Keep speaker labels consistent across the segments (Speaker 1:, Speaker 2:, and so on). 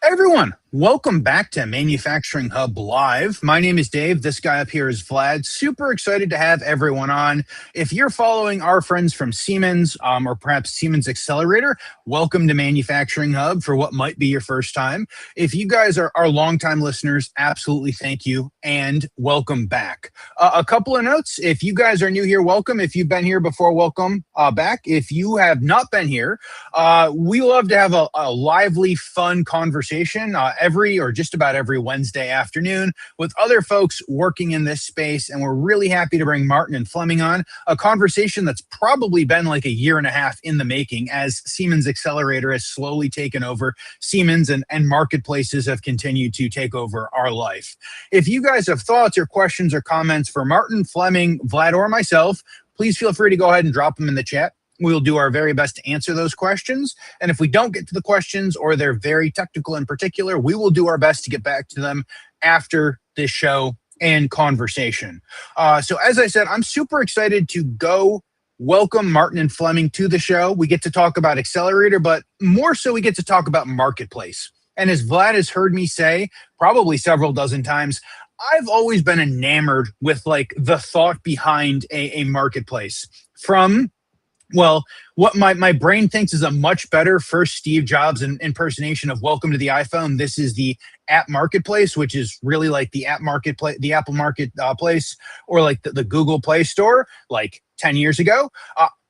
Speaker 1: Everyone, welcome back to Manufacturing Hub Live. My name is Dave. This guy up here is Vlad. Super excited to have everyone on. If you're following our friends from Siemens or perhaps Siemens Xcelerator, welcome to Manufacturing Hub for what might be your first time. If you guys are longtime listeners, absolutely thank you and welcome back. A couple of notes. If you guys are new here, welcome. If you've been here before, welcome back. If you have not been here, we love to have a lively, fun conversation every or just about every Wednesday afternoon with other folks working in this space. And we're really happy to bring Martin and Flemming on a conversation that's probably been like a year and a half in the making as Siemens Xcelerator has slowly taken over Siemens and marketplaces have continued to take over our life. If you guys have thoughts or questions or comments for Martin, Flemming, Vlad, or myself, please feel free to go ahead and drop them in the chat. We'll do our very best to answer those questions. And if we don't get to the questions or they're very technical in particular, we will do our best to get back to them after this show and conversation. So as I said, I'm super excited to go welcome Martin and Flemming to the show. We get to talk about Xcelerator, but more so we get to talk about Marketplace. And as Vlad has heard me say probably several dozen times, I've always been enamored with like the thought behind a marketplace from what my brain thinks is a much better first Steve Jobs impersonation of welcome to the iPhone. This is the app marketplace, which is really like the app marketplace, the Apple marketplace, or like the Google Play Store like 10 years ago.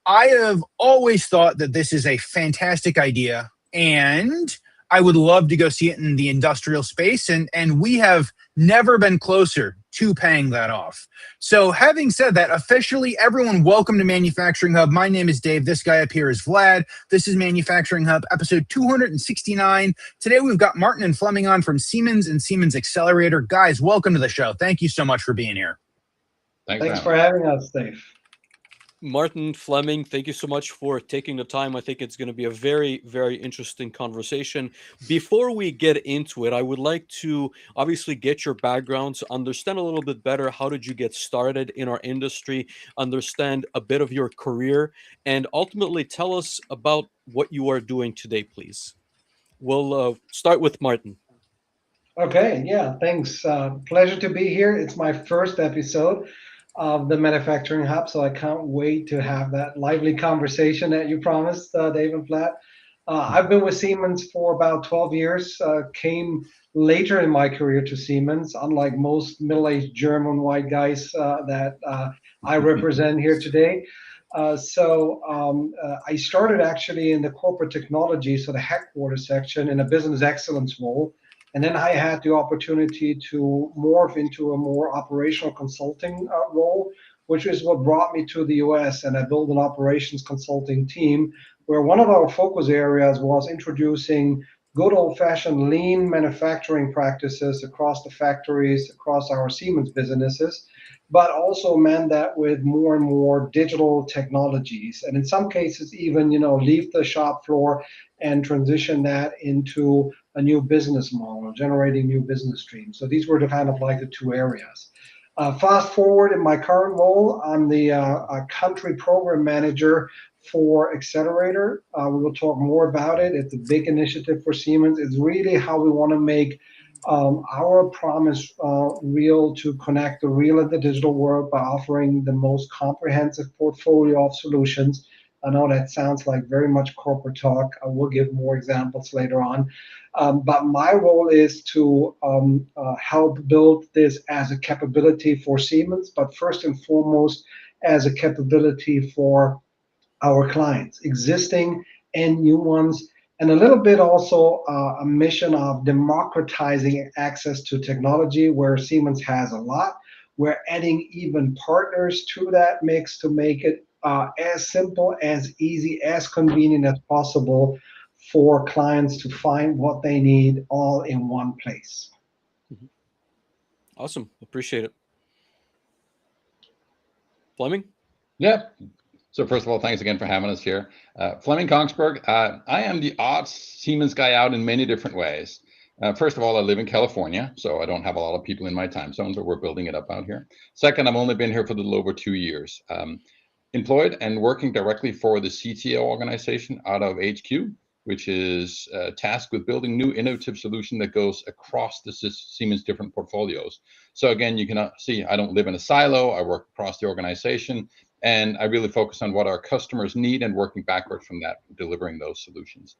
Speaker 1: I have always thought that this is a fantastic idea, and I would love to go see it in the industrial space. And we have never been closer to paying that off. So having said that, officially, everyone, welcome to Manufacturing Hub. My name is Dave. This guy up here is Vlad. This is Manufacturing Hub, episode 269. Today, we've got Martin and Flemming on from Siemens and Siemens Xcelerator. Guys, welcome to the show. Thank you so much for being here.
Speaker 2: Thanks for having us, Dave.
Speaker 3: Martin, Flemming, thank you so much for taking the time. I think it's going to be a very, very interesting conversation. Before we get into it, I would like to obviously get your backgrounds, understand a little bit better how did you get started in our industry, understand a bit of your career, and ultimately tell us about what you are doing today, please. We'll start with Martin.
Speaker 2: Okay, yeah, thanks. Pleasure to be here. It's my first episode of the Manufacturing Hub, so I can't wait to have that lively conversation that you promised, Dave and Vlad. I've been with Siemens for about 12 years, came later in my career to Siemens, unlike most middle-aged German white guys that I represent here today. I started actually in the corporate technology, so the headquarters section in a business excellence role. And then I had the opportunity to morph into a more operational consulting role, which is what brought me to the US. And I built an operations consulting team where one of our focus areas was introducing good old-fashioned lean manufacturing practices across the factories, across our Siemens businesses, but also meant that with more and more digital technologies. And in some cases, even, leave the shop floor and transition that into a new business model, generating new business streams. So these were the kind of like the two areas. Fast forward in my current role, I'm the country program manager for Xcelerator. We will talk more about it. It's a big initiative for Siemens. It's really how we want to make our promise real, to connect the real and the digital world by offering the most comprehensive portfolio of solutions. I know that sounds like very much corporate talk. I will give more examples later on. But my role is to help build this as a capability for Siemens, but first and foremost as a capability for our clients, existing and new ones, and a little bit also a mission of democratizing access to technology where Siemens has a lot. We're adding even partners to that mix to make it as simple, as easy, as convenient as possible for clients to find what they need all in one place.
Speaker 3: Awesome. Appreciate it. Flemming?
Speaker 4: Yeah. So first of all, thanks again for having us here. Flemming Kongsberg. I am the odd Siemens guy out in many different ways. First of all, I live in California, so I don't have a lot of people in my time zone, but we're building it up out here. Second, I've only been here for a little over 2 years. Employed and working directly for the CTO organization out of HQ, which is tasked with building new innovative solution that goes across the Siemens different portfolios. So again, you can see I don't live in a silo. I work across the organization, and I really focus on what our customers need and working backward from that, delivering those solutions.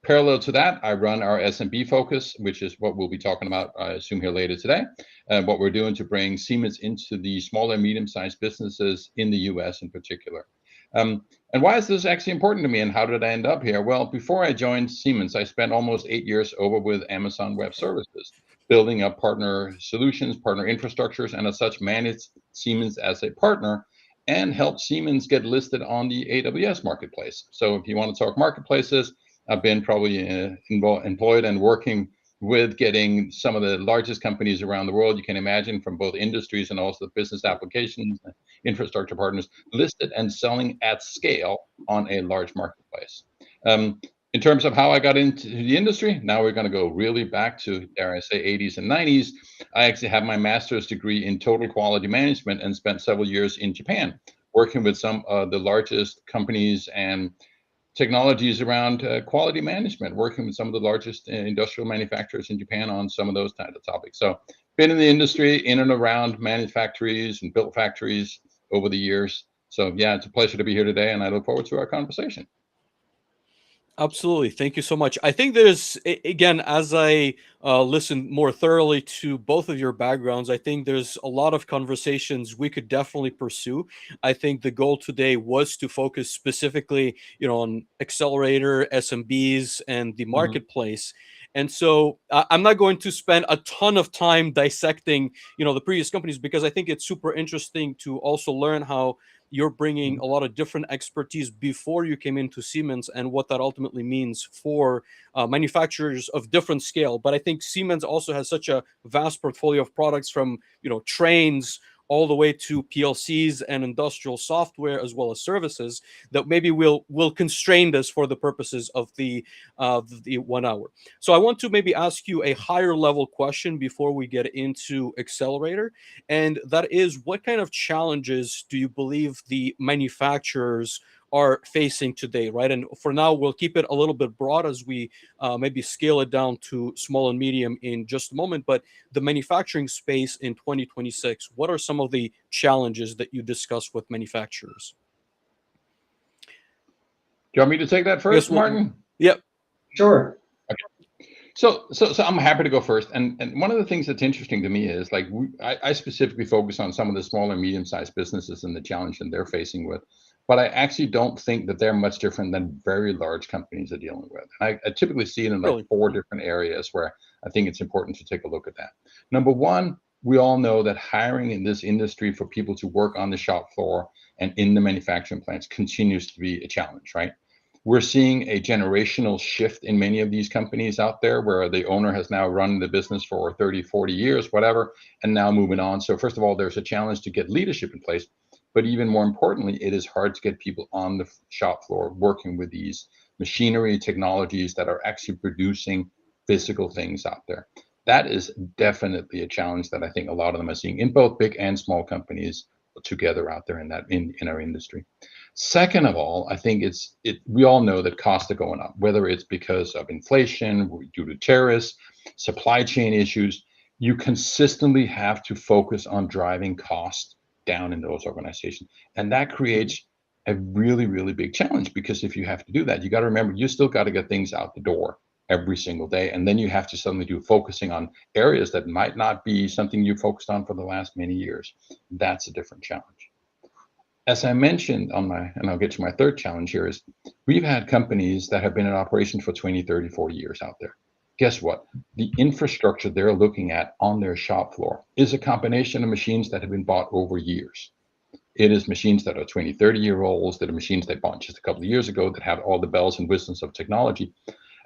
Speaker 4: Parallel to that, I run our SMB focus, which is what we'll be talking about, I assume, here later today, what we're doing to bring Siemens into the small and medium-sized businesses in the US in particular. And why is this actually important to me, and how did I end up here? Well, before I joined Siemens, I spent almost 8 years over with Amazon Web Services, building up partner solutions, partner infrastructures, and as such managed Siemens as a partner and helped Siemens get listed on the AWS marketplace. So if you want to talk marketplaces, I've been probably employed and working with getting some of the largest companies around the world you can imagine, from both industries and also business applications, infrastructure partners, listed and selling at scale on a large marketplace. In terms of how I got into the industry, now we're going to go really back to, dare I say, 80s and 90s. I actually have my master's degree in total quality management and spent several years in Japan, working with some of the largest companies and technologies around quality management, working with some of the largest industrial manufacturers in Japan on some of those kind of topics. So been in the industry, in and around manufactories and built factories over the years. So yeah, it's a pleasure to be here today, and I look forward to our conversation.
Speaker 3: Absolutely. Thank you so much. I think there's, again, as I listen more thoroughly to both of your backgrounds, I think there's a lot of conversations we could definitely pursue. I think the goal today was to focus specifically, on Xcelerator, SMBs, and the marketplace. And so I'm not going to spend a ton of time dissecting, the previous companies, because I think it's super interesting to also learn how you're bringing a lot of different expertise before you came into Siemens, and what that ultimately means for manufacturers of different scale. But I think Siemens also has such a vast portfolio of products, from trains all the way to PLCs and industrial software, as well as services, that maybe will constrain this for the purposes of the 1 hour. So I want to maybe ask you a higher level question before we get into Xcelerator, and that is, what kind of challenges do you believe the manufacturers are facing today, right? And for now, we'll keep it a little bit broad as we maybe scale it down to small and medium in just a moment. But the manufacturing space in 2026, what are some of the challenges that you discuss with manufacturers?
Speaker 4: Do you want me to take that first, Martin?
Speaker 3: Yep.
Speaker 2: Sure.
Speaker 4: Okay. So I'm happy to go first. And one of the things that's interesting to me is, like, I specifically focus on some of the small and medium-sized businesses and the challenge that they're facing with. But I actually don't think that they're much different than very large companies are dealing with. I typically see it in like 4 different areas where I think it's important to take a look at that. Number one, we all know that hiring in this industry for people to work on the shop floor and in the manufacturing plants continues to be a challenge, right? We're seeing a generational shift in many of these companies out there, where the owner has now run the business for 30, 40 years, whatever, and now moving on. So first of all, there's a challenge to get leadership in place. But even more importantly, it is hard to get people on the shop floor working with these machinery technologies that are actually producing physical things out there. That is definitely a challenge that I think a lot of them are seeing in both big and small companies together out there in our industry. Second of all, I think we all know that costs are going up, whether it's because of inflation, due to tariffs, supply chain issues. You consistently have to focus on driving costs down in those organizations. And that creates a really, really big challenge, because if you have to do that, you got to remember, you still got to get things out the door every single day. And then you have to suddenly do focusing on areas that might not be something you focused on for the last many years. That's a different challenge. As I mentioned and I'll get to my third challenge here, is we've had companies that have been in operation for 20, 30, 40 years out there. Guess what? The infrastructure they're looking at on their shop floor is a combination of machines that have been bought over years. It is machines that are 20, 30-year-olds, that are machines they bought just a couple of years ago that have all the bells and whistles of technology.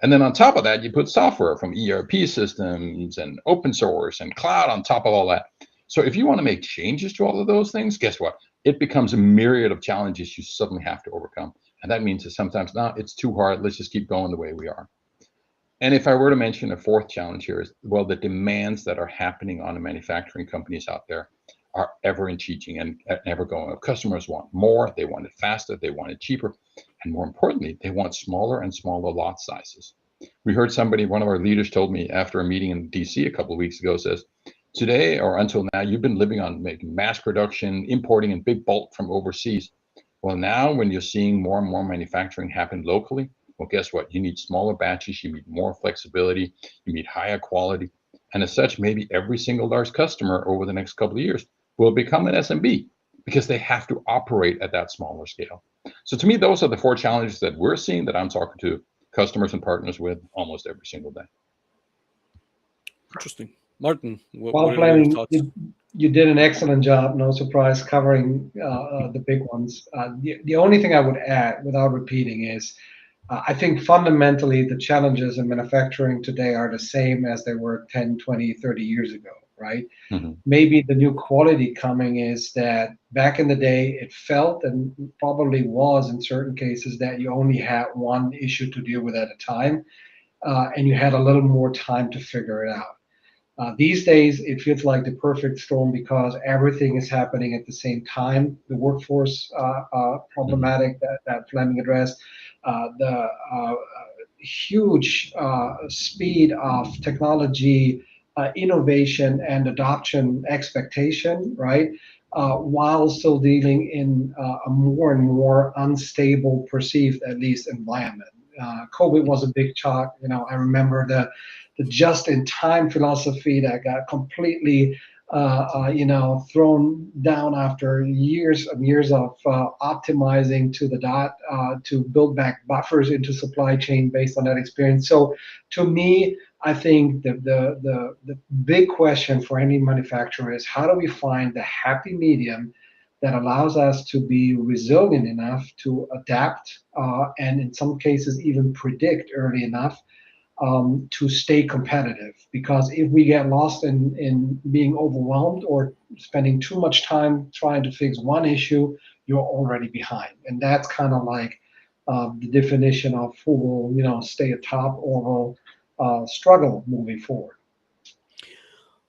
Speaker 4: And then on top of that, you put software from ERP systems and open source and cloud on top of all that. So if you want to make changes to all of those things, guess what? It becomes a myriad of challenges you suddenly have to overcome. And that means that sometimes, no, it's too hard. Let's just keep going the way we are. And if I were to mention a fourth challenge here, is, well, the demands that are happening on the manufacturing companies out there are ever in teaching and ever going. Customers want more, they want it faster, they want it cheaper, and more importantly, they want smaller and smaller lot sizes. We heard somebody, one of our leaders told me after a meeting in DC a couple of weeks ago, says, today or until now, you've been living on making mass production, importing in big bulk from overseas. Well, now when you're seeing more and more manufacturing happen locally, well, guess what? You need smaller batches, you need more flexibility, you need higher quality. And as such, maybe every single large customer over the next couple of years will become an SMB because they have to operate at that smaller scale. So to me, those are the 4 challenges that we're seeing that I'm talking to customers and partners with almost every single day.
Speaker 3: Interesting. Martin,
Speaker 2: Well,
Speaker 3: what are your
Speaker 2: Flemming,
Speaker 3: thoughts?
Speaker 2: you did an excellent job, no surprise, covering the big ones. The only thing I would add, without repeating, is I think fundamentally the challenges in manufacturing today are the same as they were 10, 20, 30 years ago, right?
Speaker 4: Mm-hmm.
Speaker 2: Maybe the new quality coming is that back in the day, it felt and probably was in certain cases that you only had one issue to deal with at a time, and you had a little more time to figure it out. These days, it feels like the perfect storm because everything is happening at the same time. The workforce problematic that Flemming addressed, the huge speed of technology, innovation, and adoption expectation, right? While still dealing in a more and more unstable, perceived at least, environment. COVID was a big shock. I remember the just-in-time philosophy that got completely, thrown down after years and years of optimizing to the dot to build back buffers into supply chain based on that experience. So, to me, I think the big question for any manufacturer is how do we find the happy medium that allows us to be resilient enough to adapt and in some cases even predict early enough to stay competitive. Because if we get lost in being overwhelmed or spending too much time trying to fix one issue, you're already behind. And that's kind of like the definition of who will stay atop or will struggle moving forward.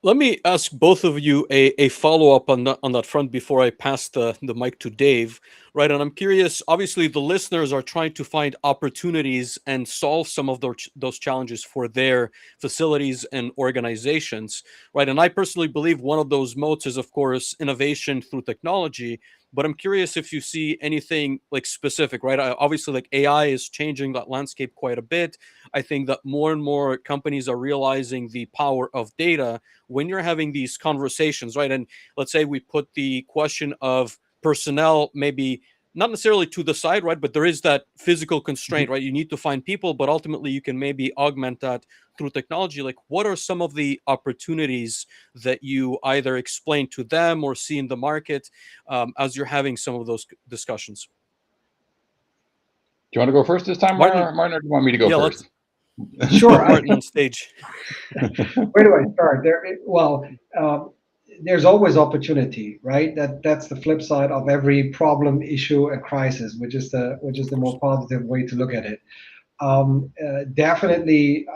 Speaker 3: Let me ask both of you a follow-up on that front before I pass the mic to Dave, right? And I'm curious, obviously the listeners are trying to find opportunities and solve some of those challenges for their facilities and organizations, right? And I personally believe one of those moats is, of course, innovation through technology. But I'm curious if you see anything like specific, right? Obviously, like AI is changing that landscape quite a bit. I think that more and more companies are realizing the power of data when you're having these conversations, right? And let's say we put the question of personnel maybe not necessarily to the side, right? But there is that physical constraint, right? You need to find people, but ultimately you can maybe augment that through technology. Like, what are some of the opportunities that you either explain to them or see in the market as you're having some of those discussions?
Speaker 4: Do you want to go first this time, Martin, or do you want me to go first?
Speaker 2: Sure.
Speaker 3: Martin on stage.
Speaker 2: Where do I start? There's always opportunity, right? That's the flip side of every problem, issue, and crisis, which is the more positive way to look at it. Definitely,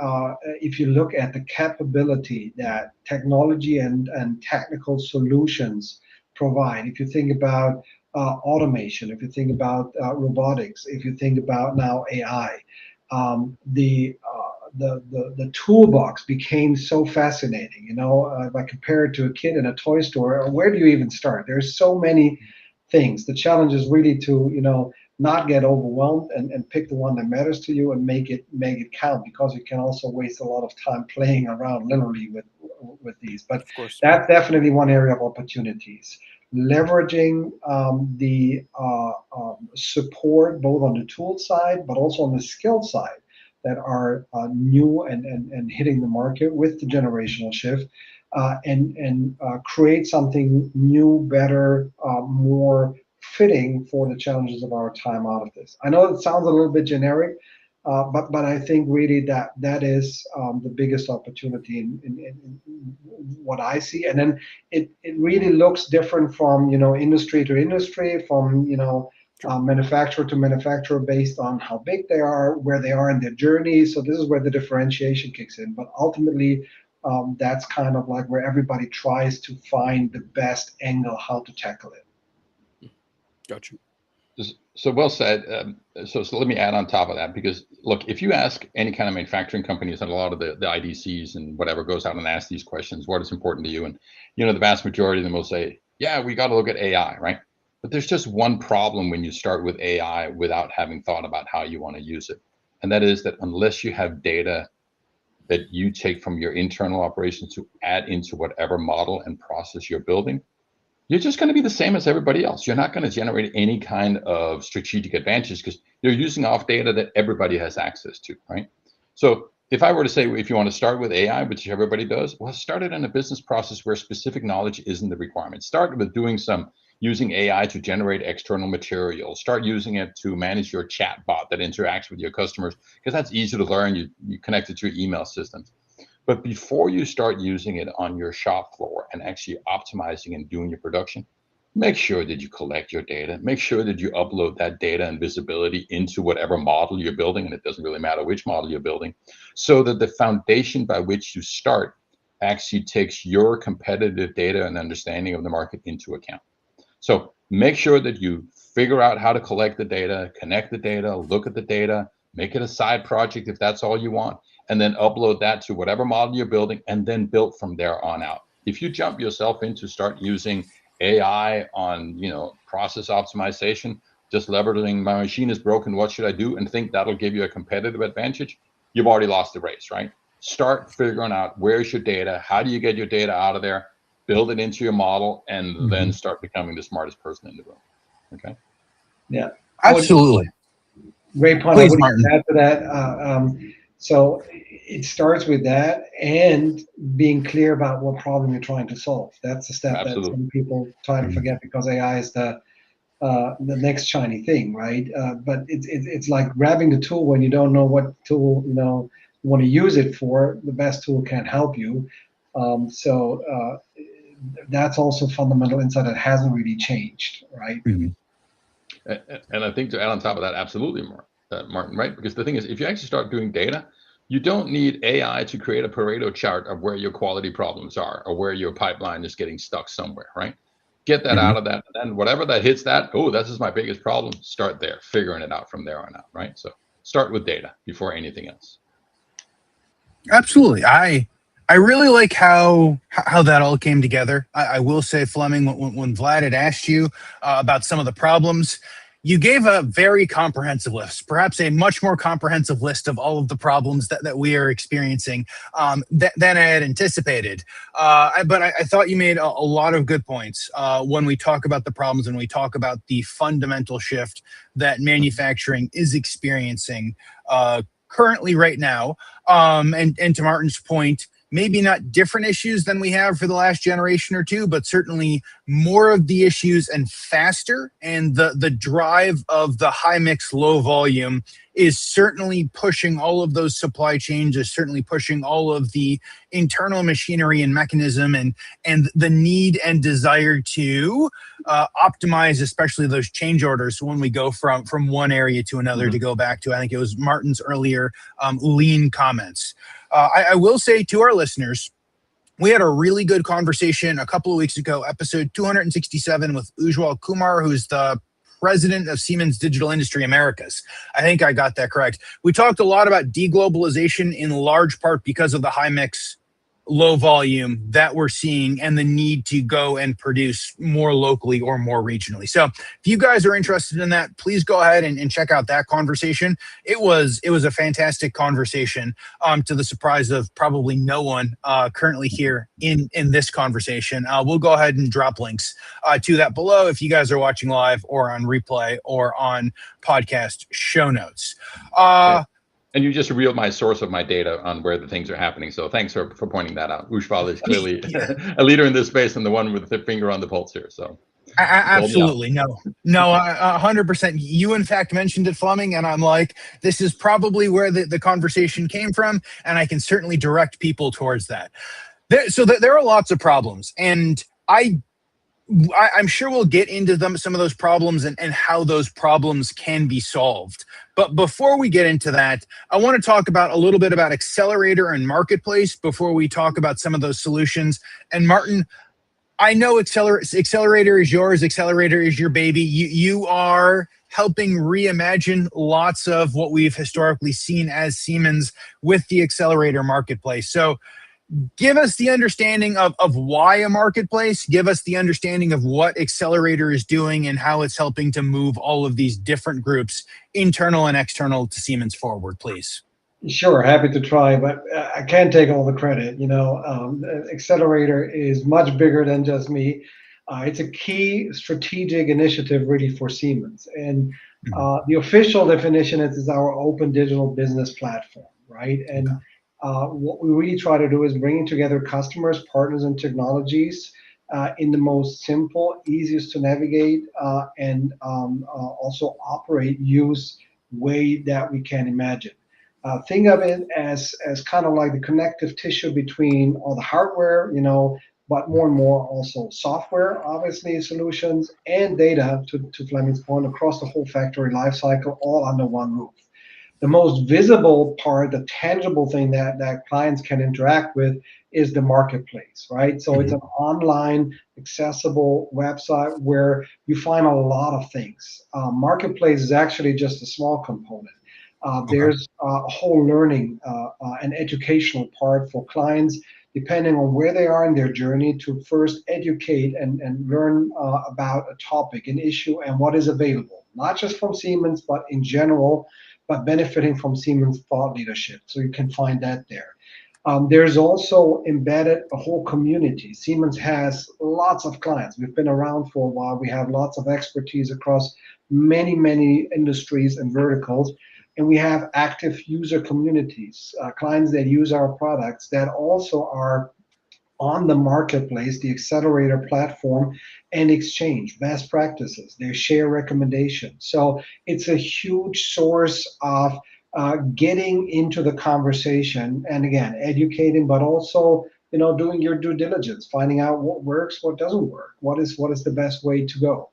Speaker 2: if you look at the capability that technology and technical solutions provide, if you think about automation, if you think about robotics, if you think about now AI, the toolbox became so fascinating. If I compare it to a kid in a toy store, where do you even start? There's so many things. The challenge is really to not get overwhelmed and pick the one that matters to you and make it count, because you can also waste a lot of time playing around literally with these. But that's definitely one area of opportunities. Leveraging the support both on the tool side but also on the skill side that are new and hitting the market with the generational shift, and create something new, better, more fitting for the challenges of our time out of this. I know it sounds a little bit generic, but I think really that is the biggest opportunity in what I see. And then it really looks different from industry to industry, from manufacturer to manufacturer, based on how big they are, where they are in their journey. So this is where the differentiation kicks in. But ultimately, that's kind of like where everybody tries to find the best angle how to tackle it.
Speaker 3: Gotcha.
Speaker 4: So well said. So let me add on top of that, because look, if you ask any kind of manufacturing companies, and a lot of the IDCs and whatever goes out and asks these questions, what is important to you? And the vast majority of them will say, yeah, we got to look at AI, right? But there's just one problem when you start with AI without having thought about how you want to use it. And that is that unless you have data that you take from your internal operations to add into whatever model and process you're building, you're just going to be the same as everybody else. You're not going to generate any kind of strategic advantage because you're using off data that everybody has access to, right? So if I were to say, if you want to start with AI, which everybody does, well, start it in a business process where specific knowledge isn't the requirement. Start with using AI to generate external material. Start using it to manage your chat bot that interacts with your customers, because that's easy to learn. You connect it to your email systems. But before you start using it on your shop floor and actually optimizing and doing your production, make sure that you collect your data. Make sure that you upload that data and visibility into whatever model you're building, and it doesn't really matter which model you're building, so that the foundation by which you start actually takes your competitive data and understanding of the market into account. So make sure that you figure out how to collect the data, connect the data, look at the data, make it a side project if that's all you want, and then upload that to whatever model you're building, and then build from there on out. If you jump yourself into start using AI on, process optimization, just leveraging my machine is broken, what should I do, and think that'll give you a competitive advantage, you've already lost the race, right? Start figuring out where's your data, how do you get your data out of there, build it into your model, and then start becoming the smartest person in the room. Okay?
Speaker 2: Yeah.
Speaker 1: Absolutely.
Speaker 2: Great point.
Speaker 1: Please,
Speaker 2: I would
Speaker 1: Martin.
Speaker 2: add to that. So it starts with that and being clear about what problem you're trying to solve. That's the step that some people try to forget, because AI is the next shiny thing, right? But it's like grabbing the tool when you don't know what tool you want to use it for. The best tool can't help you. So that's also fundamental insight that hasn't really changed, right?
Speaker 4: And I think to add on top of that, absolutely, Martin, right? Because the thing is, if you actually start doing data, you don't need AI to create a Pareto chart of where your quality problems are or where your pipeline is getting stuck somewhere, right? Get that out of that, and then whatever that hits that, this is my biggest problem, start there, figuring it out from there on out, right? So start with data before anything else.
Speaker 1: Absolutely. I really like how that all came together. I will say, Flemming, when Vlad had asked you about some of the problems, you gave a very comprehensive list, perhaps a much more comprehensive list of all of the problems that we are experiencing than I had anticipated. But I thought you made a lot of good points when we talk about the problems and we talk about the fundamental shift that manufacturing is experiencing currently right now. And to Martin's point, maybe not different issues than we have for the last generation or two, but certainly more of the issues and faster. And the drive of the high mix, low volume is certainly pushing all of those supply chains, is certainly pushing all of the internal machinery and mechanism and the need and desire to optimize, especially those change orders when we go from one area to another, to go back to, I think it was Martin's earlier lean comments. I will say to our listeners, we had a really good conversation a couple of weeks ago, episode 267 with Ujwal Kumar, who's the president of Siemens Digital Industry Americas. I think I got that correct. We talked a lot about deglobalization in large part because of the high mix, low volume that we're seeing and the need to go and produce more locally or more regionally. So if you guys are interested in that, please go ahead and check out that conversation. It was a fantastic conversation, to the surprise of probably no one currently here in this conversation. We'll go ahead and drop links to that below if you guys are watching live or on replay or on podcast show notes.
Speaker 4: And you just revealed my source of my data on where the things are happening. So thanks for pointing that out. Ujwal is clearly a leader in this space and the one with the finger on the pulse here. So
Speaker 1: absolutely. No, 100%. You in fact mentioned it, Flemming, and I'm like, this is probably where the conversation came from, and I can certainly direct people towards that. There are lots of problems, and I I'm sure we'll get into some of those problems and how those problems can be solved. But before we get into that, I want to talk about a little bit about Xcelerator and Marketplace before we talk about some of those solutions. And Martin, I know Xcelerator is yours. Xcelerator is your baby. You are helping reimagine lots of what we've historically seen as Siemens with the Xcelerator Marketplace. So give us the understanding of why a marketplace, give us the understanding of what Xcelerator is doing and how it's helping to move all of these different groups, internal and external, to Siemens forward, please.
Speaker 2: Sure, happy to try, but I can't take all the credit. Xcelerator is much bigger than just me. It's a key strategic initiative really for Siemens. And the official definition is our open digital business platform, right? And what we really try to do is bringing together customers, partners, and technologies in the most simple, easiest to navigate, and also operate, use way that we can imagine. Think of it as kind of like the connective tissue between all the hardware, but more and more also software, obviously, solutions, and data, to Flemming's point, across the whole factory lifecycle, all under one roof. The most visible part, the tangible thing that clients can interact with is the marketplace, right? So it's an online, accessible website where you find a lot of things. Marketplace is actually just a small component. There's a whole learning and educational part for clients, depending on where they are in their journey, to first educate and learn about a topic, an issue, and what is available, not just from Siemens, but in general, but benefiting from Siemens thought leadership. So you can find that there. There's also embedded a whole community. Siemens has lots of clients. We've been around for a while. We have lots of expertise across many, many industries and verticals. And we have active user communities, clients that use our products that also are on the marketplace, the Xcelerator platform, and exchange best practices. They share recommendations. So it's a huge source of getting into the conversation, and again, educating, but also doing your due diligence, finding out what works, what doesn't work, what is the best way to go.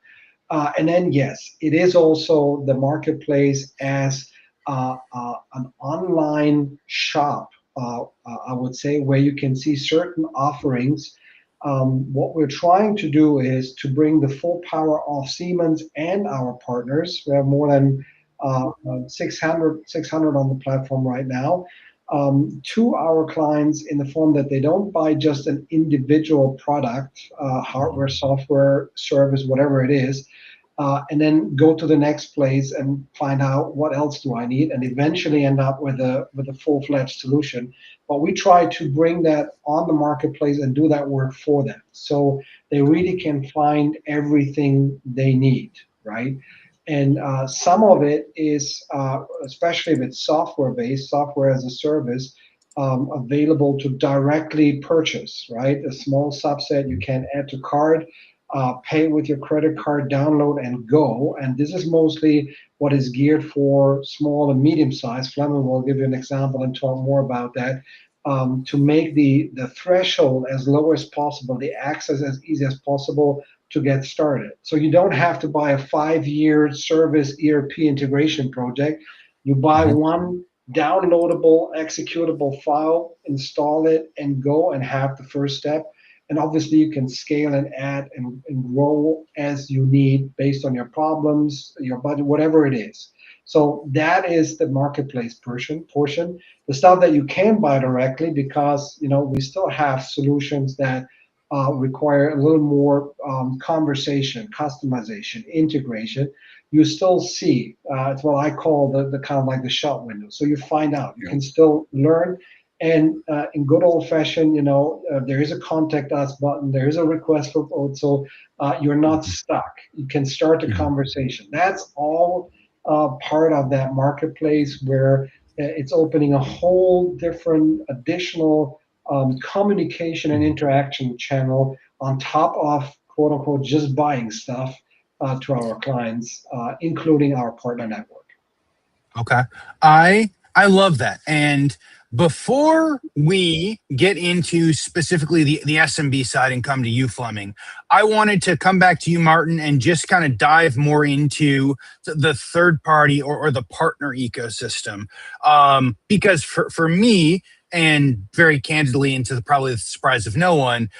Speaker 2: And then yes, it is also the marketplace as an online shop, I would say, where you can see certain offerings. What we're trying to do is to bring the full power of Siemens and our partners. We have more than 600 on the platform right now, to our clients in the form that they don't buy just an individual product, hardware, software, service, whatever it is, and then go to the next place and find out what else do I need, and eventually end up with a full-fledged solution. But we try to bring that on the marketplace and do that work for them, so they really can find everything they need, right? And some of it is, especially if it's software-based, software as a service, available to directly purchase, right? A small subset you can add to cart, pay with your credit card, download, and go. And this is mostly what is geared for small and medium-sized. Flemming will give you an example and talk more about that, to make the threshold as low as possible, the access as easy as possible to get started. So you don't have to buy a 5-year service ERP integration project. You buy one downloadable, executable file, install it, and go and have the first step. And obviously, you can scale and add and grow as you need based on your problems, your budget, whatever it is. So that is the marketplace portion. The stuff that you can buy directly, because we still have solutions that require a little more conversation, customization, integration. You still see, it's what I call the kind of like the shop window. So you find out, you can still learn. And in good old-fashioned, there is a contact us button, there is a request for quote, so you're not stuck. You can start a conversation. That's all part of that marketplace, where it's opening a whole different additional communication and interaction channel on top of, quote-unquote, just buying stuff to our clients, including our partner network.
Speaker 1: Okay. I I love that. And before we get into specifically the SMB side and come to you, Flemming, I wanted to come back to you, Martin, and just kind of dive more into the third party or the partner ecosystem. Because for me, and very candidly, and to probably the surprise of no one,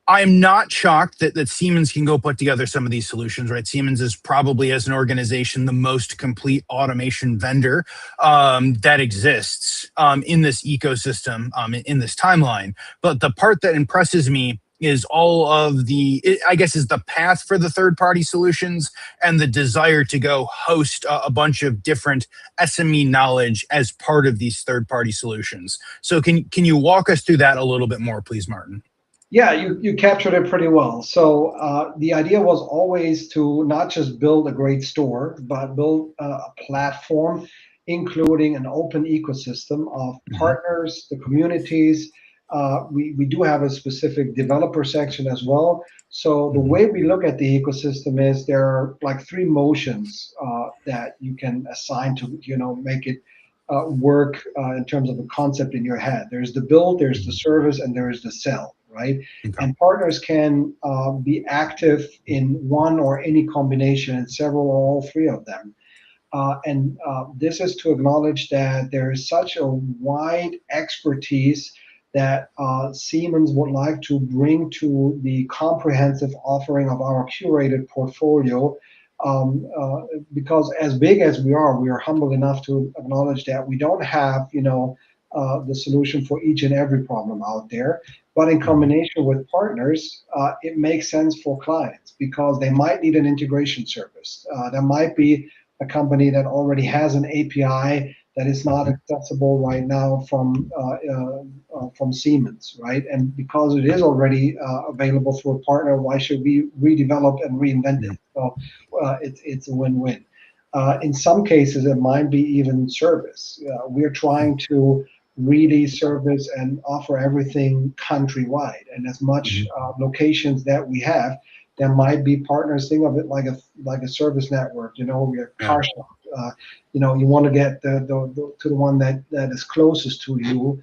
Speaker 1: I'm not shocked that Siemens can go put together some of these solutions, right? Siemens is probably, as an organization, the most complete automation vendor that exists in this ecosystem, in this timeline. But the part that impresses me is all of I guess, is the path for the third-party solutions and the desire to go host a bunch of different SME knowledge as part of these third-party solutions. So can you walk us through that a little bit more, please, Martin?
Speaker 2: Yeah, you captured it pretty well. So the idea was always to not just build a great store, but build a platform, including an open ecosystem of partners, the communities. We do have a specific developer section as well. So the way we look at the ecosystem is there are like three motions that you can assign to, make it work in terms of a concept in your head. There's the build, there's the service, and there is the sell. Right? Okay. And partners can be active in one or any combination, and several or all three of them. And this is to acknowledge that there is such a wide expertise that Siemens would like to bring to the comprehensive offering of our curated portfolio. Because as big as we are humble enough to acknowledge that we don't have, the solution for each and every problem out there. But in combination with partners, it makes sense for clients because they might need an integration service. There might be a company that already has an API that is not accessible right now from Siemens, right? And because it is already available through a partner, why should we redevelop and reinvent it? So it's a win-win. In some cases, it might be even service. We're trying to really service and offer everything countrywide, and as much locations that we have, there might be partners. Think of it like a service network. We're a car shop. You want to get to the one that is closest to you.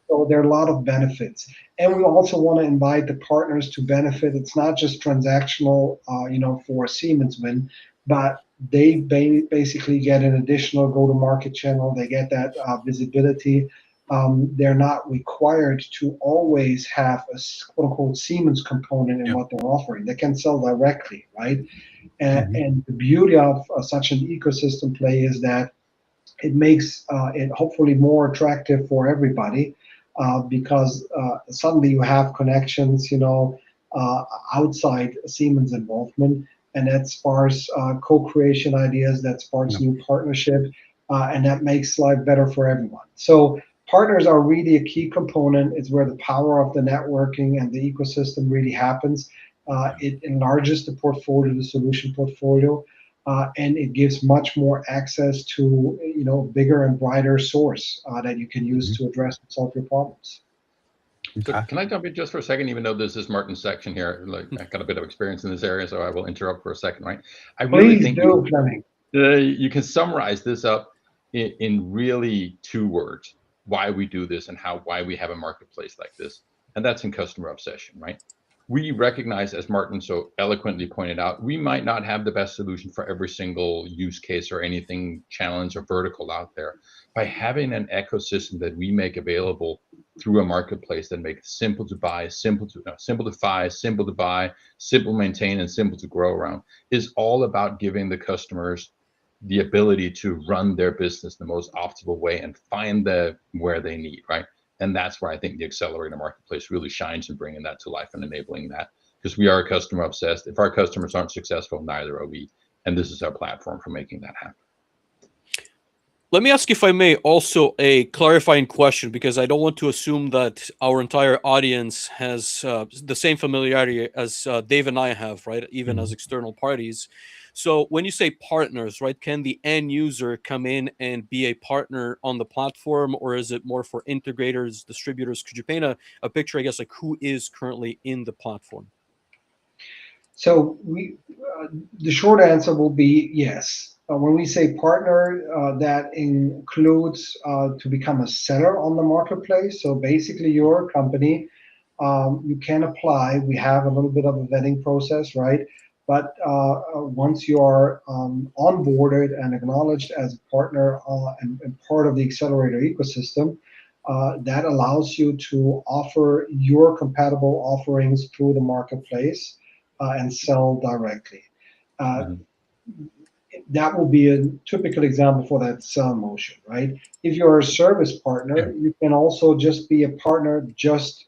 Speaker 2: So there are a lot of benefits, and we also want to invite the partners to benefit. It's not just transactional, for a Siemens win, but they basically get an additional go-to-market channel. They get that visibility. They're not required to always have a quote-unquote Siemens component in what they're offering. They can sell directly, right? And the beauty of such an ecosystem play is that it makes it hopefully more attractive for everybody because suddenly you have connections, outside Siemens involvement. And that sparks co-creation ideas, that sparks new partnership, and that makes life better for everyone. So partners are really a key component. It's where the power of the networking and the ecosystem really happens. It enlarges the portfolio, the solution portfolio, and it gives much more access to bigger and brighter source that you can use to address and solve your problems.
Speaker 4: So can I jump in just for a second, even though this is Martin's section here? I've got a bit of experience in this area, so I will interrupt for a second, right? I really think you can summarize this up in really 2 words: why we do this and why we have a marketplace like this, and that's in customer obsession, right? We recognize, as Martin so eloquently pointed out, we might not have the best solution for every single use case or anything challenge or vertical out there. By having an ecosystem that we make available through a marketplace that makes it simple to buy, simple to buy, simple to maintain, and simple to grow around, is all about giving the customers the ability to run their business the most optimal way and find where they need, right? And that's where I think the Xcelerator marketplace really shines in bringing that to life and enabling that, because we are customer obsessed. If our customers aren't successful, neither are we. And this is our platform for making that happen.
Speaker 3: Let me ask, if I may, also a clarifying question, because I don't want to assume that our entire audience has the same familiarity as Dave and I have, right? Even as external parties. So when you say partners, right, can the end user come in and be a partner on the platform, or is it more for integrators, distributors? Could you paint a picture, I guess, like who is currently in the platform?
Speaker 2: So the short answer will be yes. when we say partner, that includes to become a seller on the marketplace. So basically, your company, you can apply. We have a little bit of a vetting process, right? But once you are onboarded and acknowledged as a partner and part of the Xcelerator ecosystem, that allows you to offer your compatible offerings through the marketplace and sell directly. That will be a typical example for that sell motion, right? If you're a service partner, you can also just be a partner, just,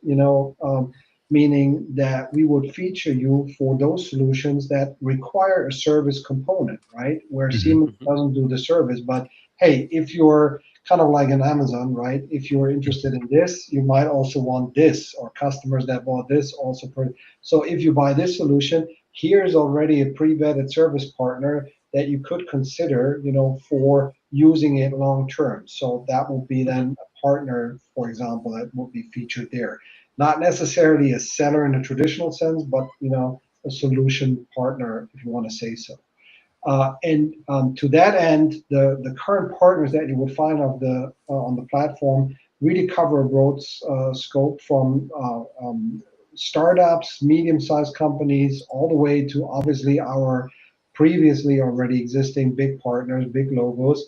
Speaker 2: meaning that we would feature you for those solutions that require a service component, right? Where Siemens doesn't do the service. But hey, if you're kind of like an Amazon, right? If you're interested in this, you might also want this, or customers that bought this also. So if you buy this solution, here's already a pre-vetted service partner that you could consider, for using it long term. So that will be then a partner, for example, that will be featured there. Not necessarily a seller in a traditional sense, but a solution partner, if you want to say so. And to that end, the current partners that you would find on the platform really cover a broad scope from startups, medium-sized companies, all the way to obviously our previously already existing big partners, big logos,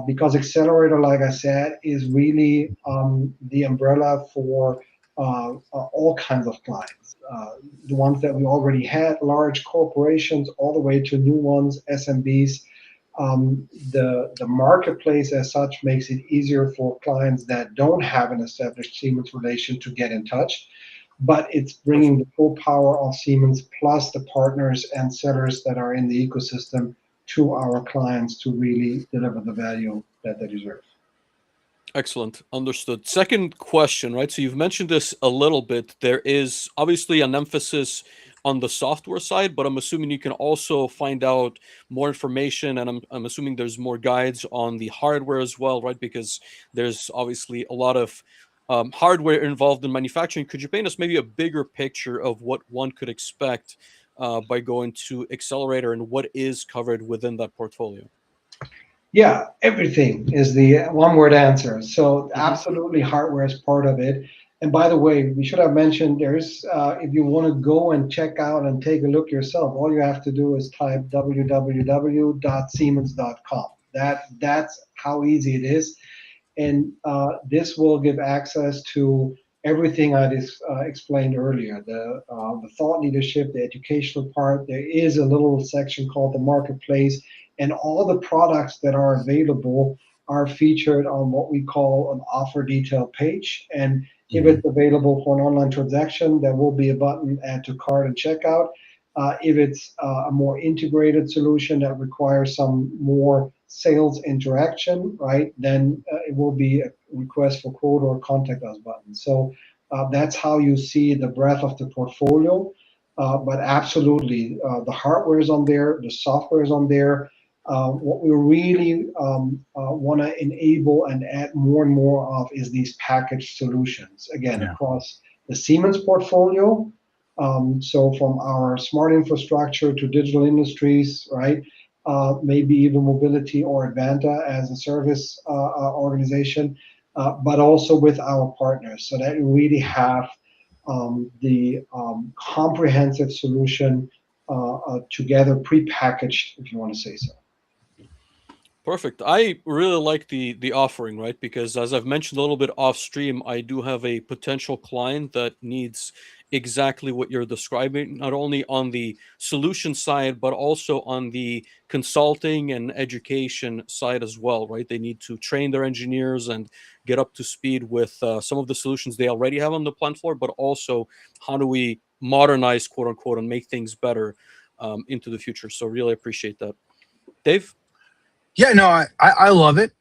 Speaker 2: because Xcelerator, like I said, is really the umbrella for all kinds of clients. The ones that we already had, large corporations, all the way to new ones, SMBs. The marketplace as such makes it easier for clients that don't have an established Siemens relation to get in touch. But it's bringing the full power of Siemens plus the partners and sellers that are in the ecosystem to our clients to really deliver the value that they deserve.
Speaker 3: Excellent. Understood. Second question, right? So you've mentioned this a little bit. There is obviously an emphasis on the software side, but I'm assuming you can also find out more information, and I'm assuming there's more guides on the hardware as well, right? Because there's obviously a lot of hardware involved in manufacturing. Could you paint us maybe a bigger picture of what one could expect by going to Xcelerator and what is covered within that portfolio?
Speaker 2: Yeah, everything is the one-word answer. So absolutely, hardware is part of it. And by the way, we should have mentioned there's, if you want to go and check out and take a look yourself, all you have to do is type www.siemens.com. That's how easy it is. And this will give access to everything I just explained earlier, the thought leadership, the educational part. There is a little section called the marketplace, and all the products that are available are featured on what we call an offer detail page. And if it's available for an online transaction, there will be a button, add to cart and checkout. If it's a more integrated solution that requires some more sales interaction, right, then it will be a request for quote or contact us button. So that's how you see the breadth of the portfolio. But absolutely, the hardware is on there, the software is on there. What we really want to enable and add more and more of is these packaged solutions, again, across the Siemens portfolio. So from our smart infrastructure to digital industries, right? Maybe even mobility or Advanta as a service organization, but also with our partners, so that we really have the comprehensive solution together, pre-packaged, if you want to say so.
Speaker 3: Perfect. I really like the offering, right? Because as I've mentioned a little bit off stream, I do have a potential client that needs exactly what you're describing, not only on the solution side, but also on the consulting and education side as well, right? They need to train their engineers and get up to speed with some of the solutions they already have on the plant floor, but also how do we modernize, quote unquote, and make things better into the future. So really appreciate that. Dave?
Speaker 1: Yeah, no, I love it.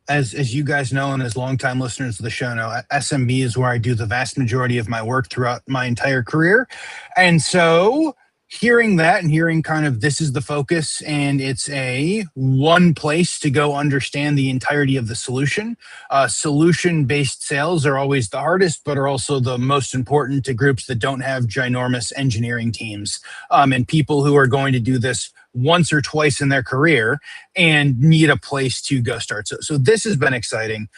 Speaker 1: As you guys know, and as longtime listeners of the show know, SMB is where I do the vast majority of my work throughout my entire career. And so hearing that and hearing kind of this is the focus and it's a one place to go understand the entirety of the solution. Solution-based sales are always the hardest, but are also the most important to groups that don't have ginormous engineering teams and people who are going to do this once or twice in their career and need a place to go start. So this has been exciting.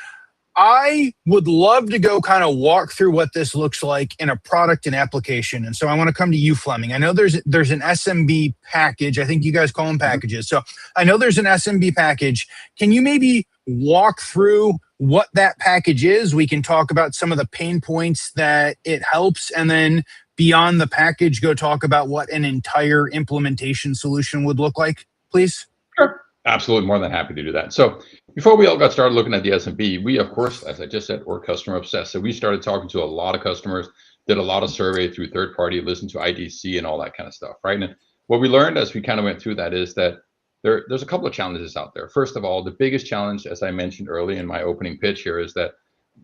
Speaker 1: I would love to go kind of walk through what this looks like in a product and application. And so I want to come to you, Flemming. I know there's an SMB package. I think you guys call them packages. So I know there's an SMB package. Can you maybe walk through what that package is? We can talk about some of the pain points that it helps. And then beyond the package, go talk about what an entire implementation solution would look like, please.
Speaker 4: Sure. Absolutely, more than happy to do that. So before we all got started looking at the SMB, we, of course, as I just said, we're customer obsessed. So we started talking to a lot of customers, did a lot of survey through third party, listened to IDC and all that kind of stuff, right? And what we learned as we kind of went through that is that there's a couple of challenges out there. First of all, the biggest challenge, as I mentioned early in my opening pitch here, is that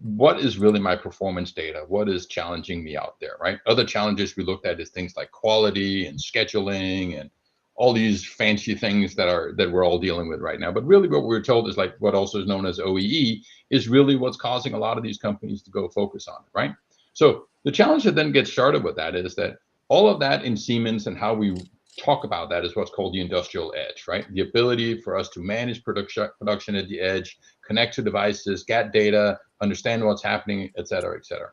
Speaker 4: what is really my performance data? What is challenging me out there, right? Other challenges we looked at is things like quality and scheduling and all these fancy things that we're all dealing with right now. But really what we're told is like what also is known as OEE is really what's causing a lot of these companies to go focus on it, right? So the challenge that then gets started with that is that all of that in Siemens and how we talk about that is what's called the industrial edge, right? The ability for us to manage production at the edge, connect to devices, get data, understand what's happening, et cetera, et cetera.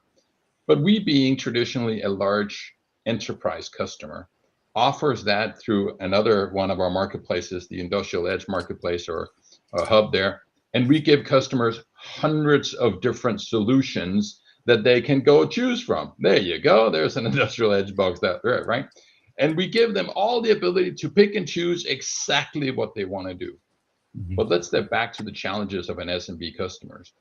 Speaker 4: But we being traditionally a large enterprise customer, offers that through another one of our marketplaces, the Industrial Edge Marketplace or a hub there. And we give customers hundreds of different solutions that they can go choose from. There you go. There's an Industrial Edge box there, right? And we give them all the ability to pick and choose exactly what they want to do. Mm-hmm. But let's step back to the challenges of an SMB customers.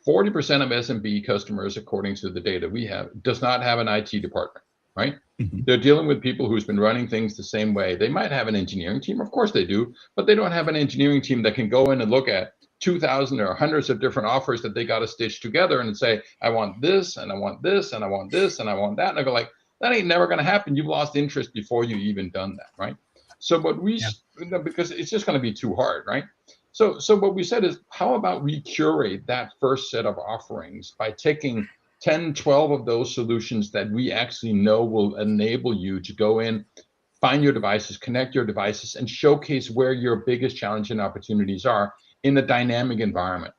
Speaker 4: 40% of SMB customers, according to the data we have, does not have an IT department. Right? Mm-hmm. They're dealing with people who's been running things the same way. They might have an engineering team, of course they do, but they don't have an engineering team that can go in and look at 2,000 or hundreds of different offers that they got to stitch together and say, I want this, and I want this, and I want this, and I want that. And I go like, that ain't never going to happen. You've lost interest before you even done that, right? So what we, because it's just going to be too hard, right? So what we said is, how about we curate that first set of offerings by taking 10, 12 of those solutions that we actually know will enable you to go in, find your devices, connect your devices, and showcase where your biggest challenge and opportunities are in a dynamic environment.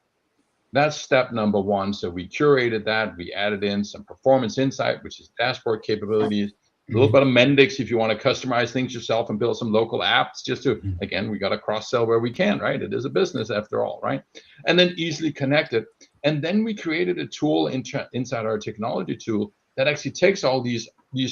Speaker 4: That's step number one. So we curated that. We added in some performance insight, which is dashboard capabilities, a little bit of Mendix if you want to customize things yourself and build some local apps just to, again, we got to cross-sell where we can, right? It is a business after all, right? And then easily connect it. And then we created a tool inside our technology tool that actually takes all these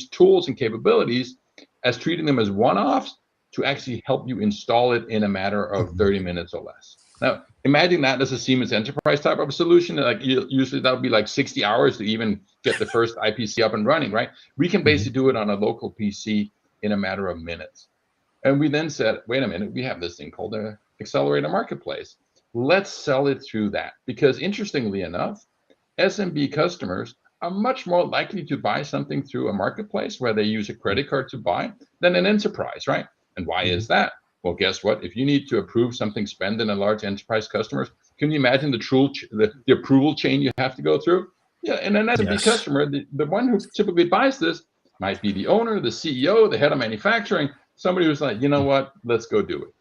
Speaker 4: tools and capabilities as treating them as one-offs to actually help you install it in a matter of 30 minutes or less. Now, imagine that as a Siemens Enterprise type of a solution. Like usually that would be like 60 hours to even get the first IPC up and running, right? We can basically do it on a local PC in a matter of minutes. And we then said, wait a minute, we have this thing called the Xcelerator Marketplace. Let's sell it through that. Because interestingly enough, SMB customers are much more likely to buy something through a marketplace where they use a credit card to buy than an enterprise, right? And why is that? Well, guess what? If you need to approve something spent in a large enterprise customers, can you imagine the approval chain you have to go through? Yeah, and an SMB customer, the one who typically buys this might be the owner, the CEO, the head of manufacturing, somebody who's like, you know what, let's go do it.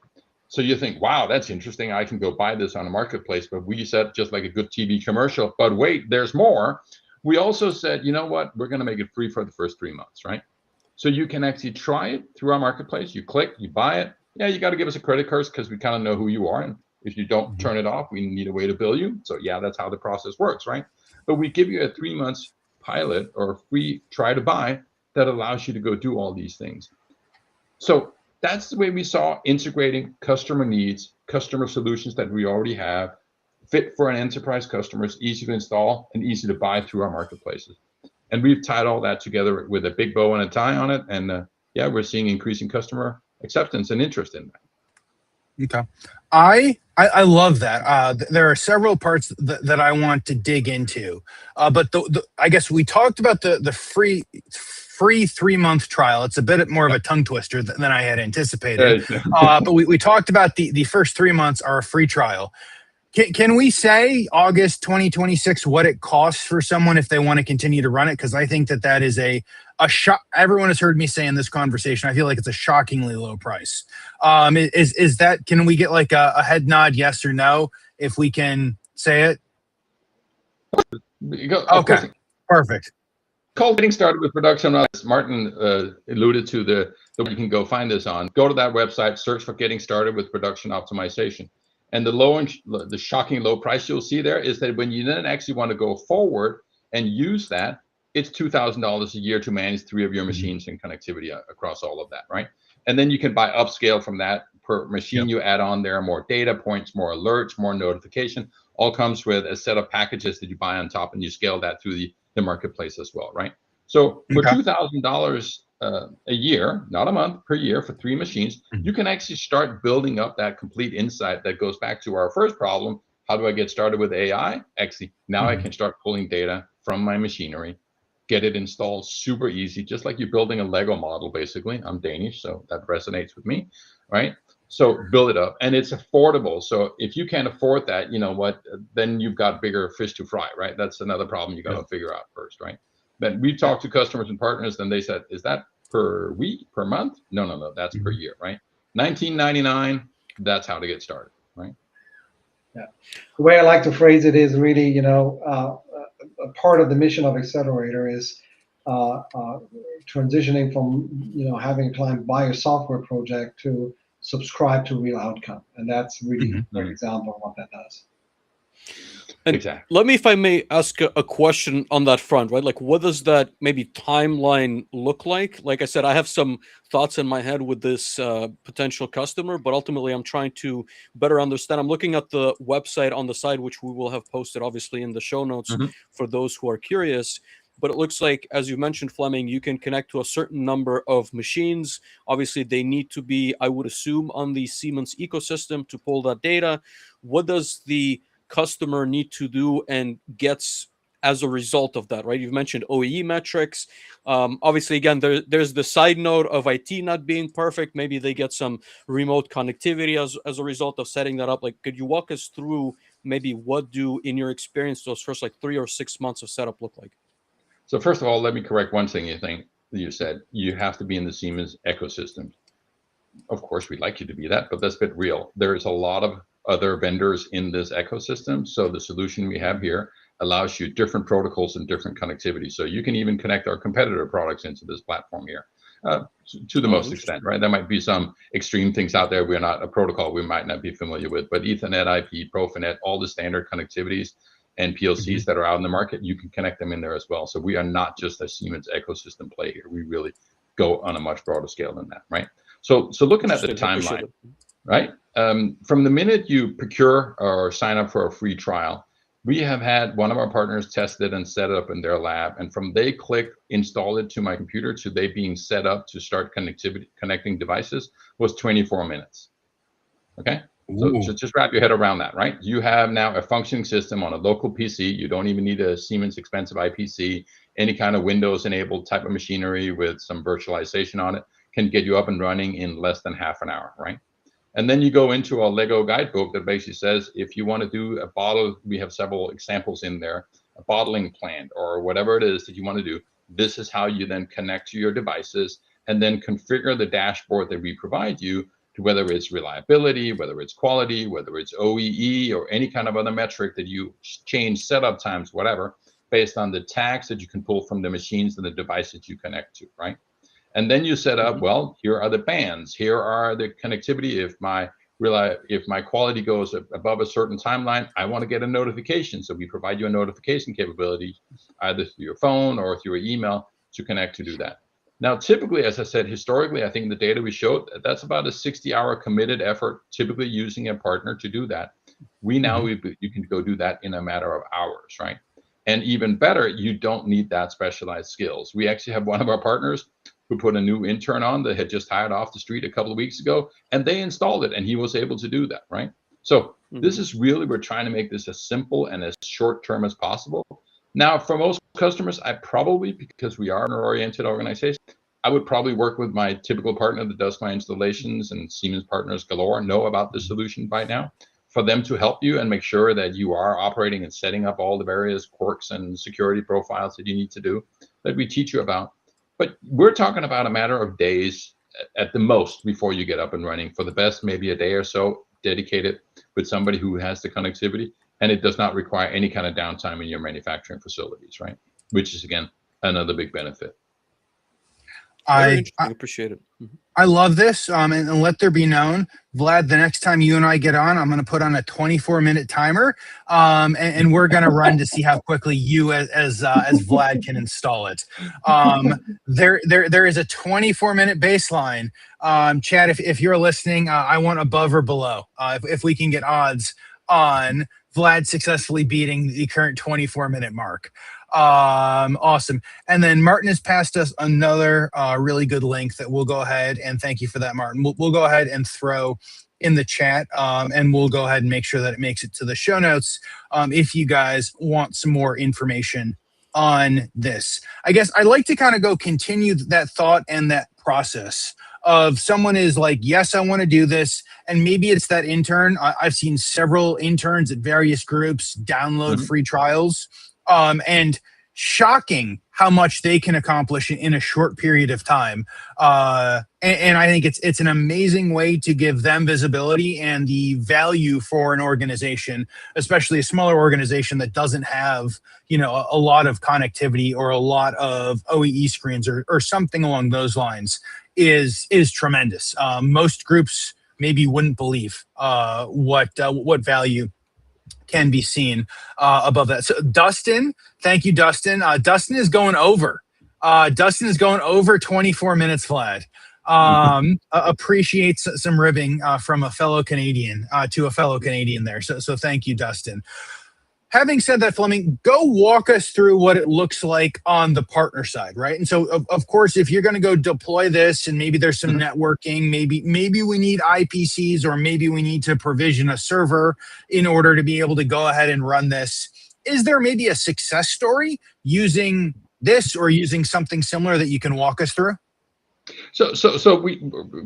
Speaker 4: So you think, wow, that's interesting. I can go buy this on a marketplace. But we said, just like a good TV commercial, but wait, there's more. We also said, you know what, we're going to make it free for the first 3 months, right? So you can actually try it through our marketplace. You click, you buy it. Yeah, you got to give us a credit card because we kind of know who you are. And if you don't turn it off, we need a way to bill you. So yeah, that's how the process works, right? But we give you a 3 months pilot or free try to buy that allows you to go do all these things. So that's the way we saw integrating customer needs, customer solutions that we already have, fit for an enterprise customers, easy to install and easy to buy through our marketplaces. And we've tied all that together with a big bow and a tie on it. And yeah, we're seeing increasing customer acceptance and interest in that.
Speaker 1: Okay. I love that. There are several parts that I want to dig into, but I guess we talked about the free 3 month trial. It's a bit more of a tongue twister than I had anticipated. But we talked about the first 3 months are a free trial. Can we say August 2026 what it costs for someone if they want to continue to run it? Because I think that is a shock. Everyone has heard me say in this conversation, I feel like it's a shockingly low price. Is that, can we get like a head nod, yes or no, if we can say it? Okay, perfect.
Speaker 4: Called Getting Started with Production. As Martin alluded to, you can go find this on. Go to that website, search for Getting Started with Production Optimization. And the shocking low price you'll see there is that when you then actually want to go forward and use that, it's $2,000 a year to manage 3 of your machines and connectivity across all of that, right? And then you can buy upscale from that per machine. You add on there more data points, more alerts, more notification. All comes with a set of packages that you buy on top, and you scale that through the marketplace as well, right? So for $2,000 a year, not a month, per year for 3 machines, you can actually start building up that complete insight that goes back to our first problem. How do I get started with AI? Actually, now I can start pulling data from my machinery, get it installed super easy, just like you're building a Lego model, basically. I'm Danish, so that resonates with me, right? So build it up, and it's affordable. So if you can't afford that, you know what, then you've got bigger fish to fry, right? That's another problem you got to figure out first, right? But we've talked to customers and partners, and they said, is that per week, per month? No, that's per year, right? $19.99, that's how to get started, right?
Speaker 2: Yeah. The way I like to phrase it is really, you know, a part of the mission of Xcelerator is transitioning from, you know, having a client buy a software project to subscribe to real outcome. And that's really a great example of what that does.
Speaker 3: And
Speaker 4: exactly.
Speaker 3: Let me, if I may, ask a question on that front, right? Like, what does that maybe timeline look like? Like I said, I have some thoughts in my head with this potential customer, but ultimately I'm trying to better understand. I'm looking at the website on the side, which we will have posted obviously in the show notes for those who are curious. But it looks like, as you mentioned, Flemming, you can connect to a certain number of machines. Obviously, they need to be, I would assume, on the Siemens ecosystem to pull that data. What does the customer need to do and gets as a result of that, right? You've mentioned OEE metrics. Obviously, again, there's the side note of IT not being perfect. Maybe they get some remote connectivity as a result of setting that up. Like, could you walk us through maybe what do, in your experience, those first like 3 or 6 months of setup look like?
Speaker 4: So first of all, let me correct one thing you said. You have to be in the Siemens ecosystem. Of course, we'd like you to be that, but let's get real. There's a lot of other vendors in this ecosystem. So the solution we have here allows you different protocols and different connectivity. So you can even connect our competitor products into this platform here to the most extent, right? There might be some extreme things out there. We're not a protocol we might not be familiar with, but Ethernet, IP, Profinet, all the standard connectivities and PLCs that are out in the market, you can connect them in there as well. So we are not just a Siemens ecosystem play here. We really go on a much broader scale than that, right? So looking at the timeline, right? From the minute you procure or sign up for a free trial, we have had one of our partners test it and set it up in their lab. And from they click install it to my computer to they being set up to start connecting devices was 24 minutes. Okay. So just wrap your head around that, right? You have now a functioning system on a local PC. You don't even need a Siemens expensive IPC. Any kind of Windows enabled type of machinery with some virtualization on it can get you up and running in less than half an hour, right? And then you go into a Lego guidebook that basically says, if you want to do a bottle, we have several examples in there, a bottling plant or whatever it is that you want to do. This is how you then connect to your devices and then configure the dashboard that we provide you to whether it's reliability, whether it's quality, whether it's OEE or any kind of other metric that you change setup times, whatever, based on the tags that you can pull from the machines and the devices you connect to, right? And then you set up, well, here are the bands, here are the connectivity. If my quality goes above a certain timeline, I want to get a notification. So we provide you a notification capability, either through your phone or through your email to connect to do that. Now, typically, as I said, historically, I think the data we showed, that's about a 60-hour committed effort, typically using a partner to do that. We now, you can go do that in a matter of hours, right? And even better, you don't need that specialized skills. We actually have one of our partners who put a new intern on that had just hired off the street a couple of weeks ago, and they installed it, and he was able to do that, right? So this is really, we're trying to make this as simple and as short-term as possible. Now, for most customers, I probably, because we are an oriented organization, I would probably work with my typical partner that does my installations, and Siemens partners galore know about the solution by now. for them to help you and make sure that you are operating and setting up all the various quirks and security profiles that you need to do, that we teach you about. But we're talking about a matter of days at the most before you get up and running. For the best, maybe a day or so dedicated with somebody who has the connectivity, and it does not require any kind of downtime in your manufacturing facilities, right? Which is, again, another big benefit.
Speaker 3: I appreciate it. Mm-hmm.
Speaker 1: I love this, and let there be known, Vlad, the next time you and I get on, I'm going to put on a 24-minute timer, and we're going to run to see how quickly you as Vlad can install it. There is a 24-minute baseline. Chad, if you're listening, I want above or below. If we can get odds on Vlad successfully beating the current 24-minute mark. Awesome. And then Martin has passed us another really good link that we'll go ahead and thank you for that, Martin. We'll go ahead and throw in the chat, and we'll go ahead and make sure that it makes it to the show notes if you guys want some more information on this. I guess I'd like to kind of continue that thought and that process of someone is like, yes, I want to do this. And maybe it's that intern. I've seen several interns at various groups download free trials. And shocking how much they can accomplish in a short period of time. And I think it's an amazing way to give them visibility and the value for an organization, especially a smaller organization that doesn't have, a lot of connectivity or a lot of OEE screens or something along those lines is tremendous. Most groups maybe wouldn't believe what value can be seen above that. So Dustin, thank you, Dustin. Dustin is going over. Dustin is going over 24 minutes, Vlad. Appreciates some ribbing from a fellow Canadian to a fellow Canadian there. So thank you, Dustin. Having said that, Flemming, go walk us through what it looks like on the partner side, right? And so, of course, if you're going to go deploy this and maybe there's some networking, maybe we need IPCs or maybe we need to provision a server in order to be able to go ahead and run this. Is there maybe a success story using this or using something similar that you can walk us through?
Speaker 4: So we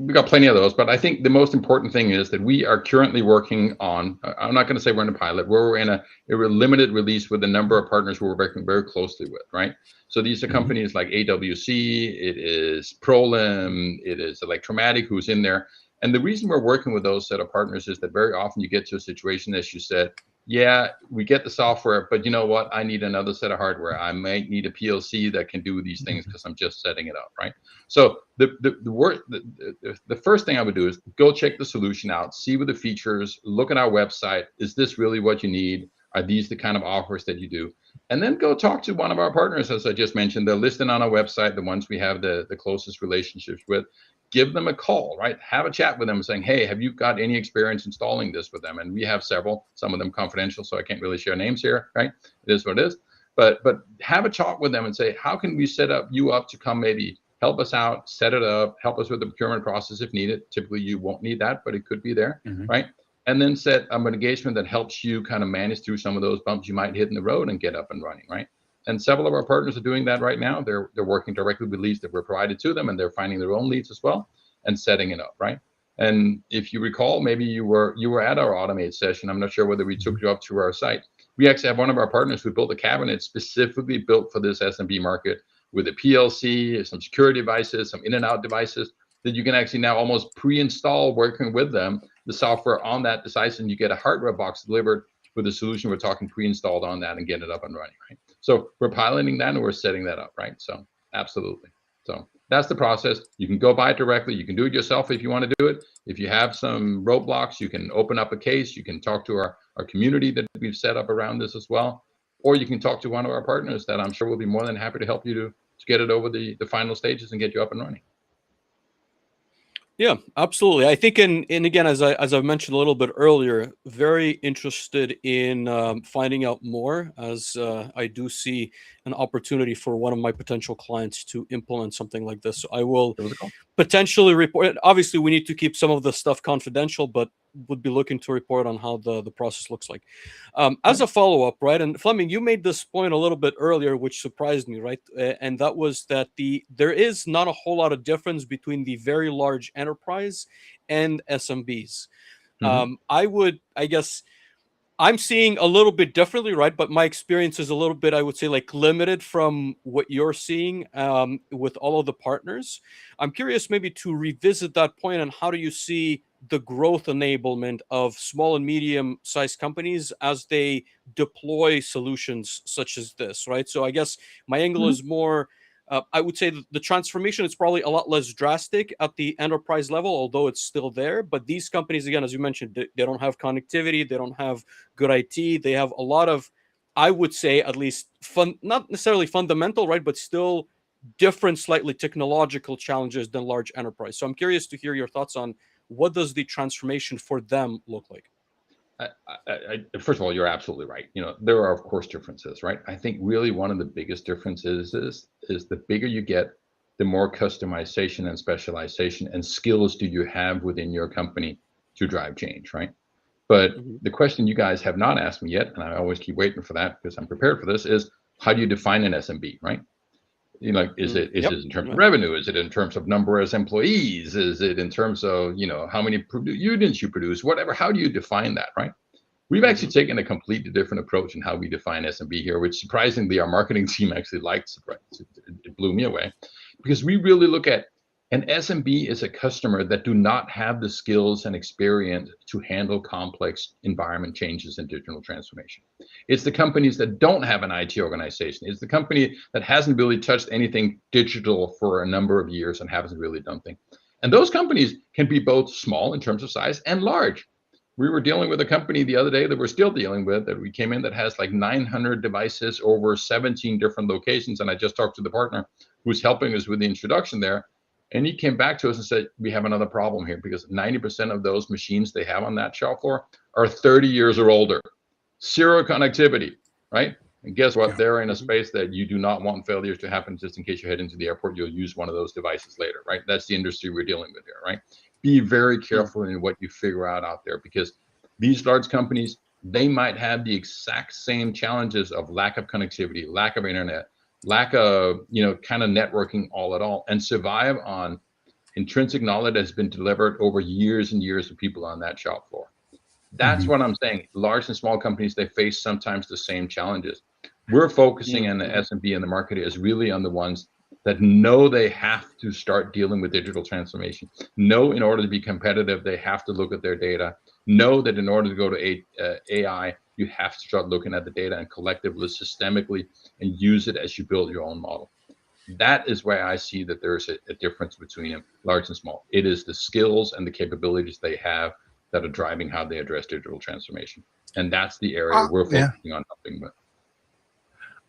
Speaker 4: got plenty of those, but I think the most important thing is that we are currently working on, I'm not going to say we're in a pilot, we're in a limited release with a number of partners who we're working very closely with, right? So these are companies like AWC, it is Prolim, it is Electromatic who's in there. And the reason we're working with those set of partners is that very often you get to a situation, as you said, yeah, we get the software, but you know what? I need another set of hardware. I might need a PLC that can do these things because I'm just setting it up, right? So the first thing I would do is go check the solution out, see what the features, look at our website. Is this really what you need? Are these the kind of offers that you do? And then go talk to one of our partners, as I just mentioned. They're listed on our website, the ones we have the closest relationships with. Give them a call, right? Have a chat with them saying, hey, have you got any experience installing this with them? And we have several, some of them confidential, so I can't really share names here, right? It is what it is. But have a talk with them and say, how can we set you up to come maybe help us out, set it up, help us with the procurement process if needed. Typically, you won't need that, but it could be there, right? And then set an engagement that helps you kind of manage through some of those bumps you might hit in the road and get up and running, right? And several of our partners are doing that right now. They're working directly with leads that were provided to them, and they're finding their own leads as well and setting it up, right? And if you recall, maybe you were at our Automate session. I'm not sure whether we took you up to our site. We actually have one of our partners who built a cabinet specifically built for this SMB market with a PLC, some security devices, some in and out devices that you can actually now almost pre-install working with them, the software on that device, and you get a hardware box delivered with a solution we're talking pre-installed on that and get it up and running, right? So we're piloting that and we're setting that up, right? So absolutely. So that's the process. You can go buy it directly. You can do it yourself if you want to do it. If you have some roadblocks, you can open up a case. You can talk to our community that we've set up around this as well. Or you can talk to one of our partners that I'm sure will be more than happy to help you to get it over the final stages and get you up and running.
Speaker 3: Yeah, absolutely. I think, and again, as I mentioned a little bit earlier, very interested in finding out more, as I do see an opportunity for one of my potential clients to implement something like this. So I will potentially report. Obviously, we need to keep some of the stuff confidential, but would be looking to report on how the process looks like. As a follow-up, right? And Flemming, you made this point a little bit earlier, which surprised me, right? And that was that there is not a whole lot of difference between the very large enterprise and SMBs. I guess I'm seeing a little bit differently, right? But my experience is a little bit, I would say, like limited from what you're seeing with all of the partners. I'm curious maybe to revisit that point and how do you see the growth enablement of small and medium sized companies as they deploy solutions such as this, right? So I guess my angle is more, I would say the transformation is probably a lot less drastic at the enterprise level, although it's still there. But these companies, again, as you mentioned, they don't have connectivity, they don't have good IT, they have a lot of, I would say, at least not necessarily fundamental, right, but still different, slightly technological challenges than large enterprise. So I'm curious to hear your thoughts on what does the transformation for them look like?
Speaker 4: First of all, you're absolutely right. There are, of course, differences, right? I think really one of the biggest differences is the bigger you get, the more customization and specialization and skills do you have within your company to drive change, right? But the question you guys have not asked me yet, and I always keep waiting for that because I'm prepared for this, is how do you define an SMB, right? Is it in terms of revenue? Is it in terms of number of employees? Is it in terms of, how many units you produce, whatever? How do you define that, right? We've actually taken a completely different approach in how we define SMB here, which surprisingly our marketing team actually liked. It blew me away because we really look at an SMB is a customer that do not have the skills and experience to handle complex environment changes and digital transformation. It's the companies that don't have an IT organization. It's the company that hasn't really touched anything digital for a number of years and hasn't really done things. And those companies can be both small in terms of size and large. We were dealing with a company the other day that we're still dealing with that we came in that has like 900 devices over 17 different locations. And I just talked to the partner who's helping us with the introduction there. And he came back to us and said, we have another problem here because 90% of those machines they have on that shop floor are 30 years or older. Zero connectivity, right? And guess what? They're in a space that you do not want failures to happen just in case you head into the airport, you'll use one of those devices later, right? That's the industry we're dealing with here, right? Be very careful in what you figure out there because these large companies, they might have the exact same challenges of lack of connectivity, lack of internet, lack of, kind of networking all at all, and survive on intrinsic knowledge that has been delivered over years and years of people on that shop floor. That's what I'm saying. Large and small companies, they face sometimes the same challenges. We're focusing on the SMB and the market is really on the ones that know they have to start dealing with digital transformation. Know in order to be competitive, they have to look at their data. Know that in order to go to AI, you have to start looking at the data and collectively, systemically, and use it as you build your own model. That is why I see that there's a difference between large and small. It is the skills and the capabilities they have that are driving how they address digital transformation. And that's the area we're focusing on helping with.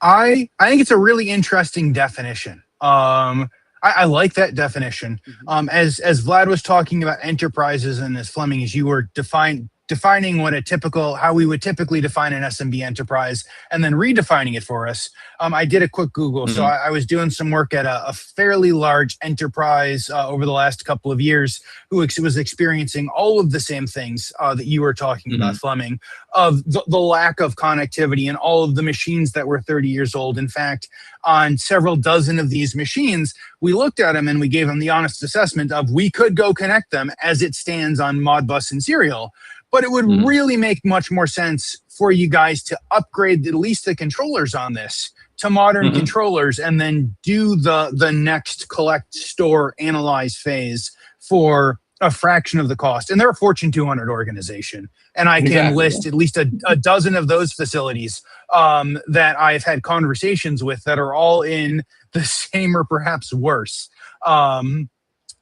Speaker 1: I think it's a really interesting definition. I like that definition. As Vlad was talking about enterprises and as Flemming, as you were defining what how we would typically define an SMB enterprise and then redefining it for us. I did a quick Google. So I was doing some work at a fairly large enterprise over the last couple of years who was experiencing all of the same things that you were talking about, Flemming, of the lack of connectivity and all of the machines that were 30 years old. In fact, on several dozen of these machines, we looked at them and we gave them the honest assessment of we could go connect them as it stands on Modbus and Serial. But it would really make much more sense for you guys to upgrade at least the controllers on this to modern controllers and then do the next collect, store, analyze phase for a fraction of the cost. And they're a Fortune 200 organization. And I can list at least a dozen of those facilities that I've had conversations with that are all in the same or perhaps worse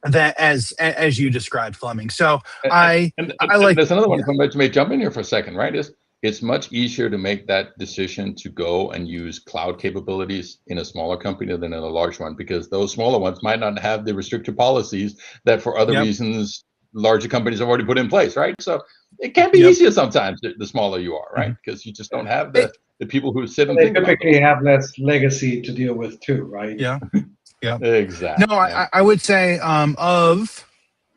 Speaker 1: that as you described, Flemming. So I like.
Speaker 4: There's another one. If I may jump in here for a second, right? It's much easier to make that decision to go and use cloud capabilities in a smaller company than in a large one, because those smaller ones might not have the restrictive policies that for other reasons larger companies have already put in place, right? So it can be easier sometimes the smaller you are, right? Because you just don't have the people who sit and
Speaker 2: they typically have less legacy to deal with too, right?
Speaker 1: Yeah.
Speaker 4: Exactly.
Speaker 1: No, I would say of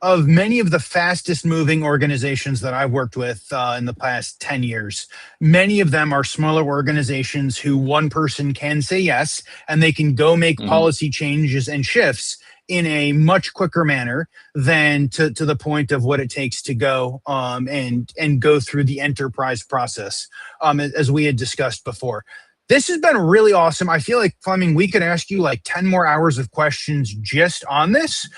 Speaker 1: of many of the fastest moving organizations that I've worked with in the past 10 years. Many of them are smaller organizations who one person can say yes, and they can go make policy changes and shifts in a much quicker manner than to the point of what it takes to go and go through the enterprise process, as we had discussed before. This has been really awesome. I feel like, Flemming, we could ask you like 10 more hours of questions just on this,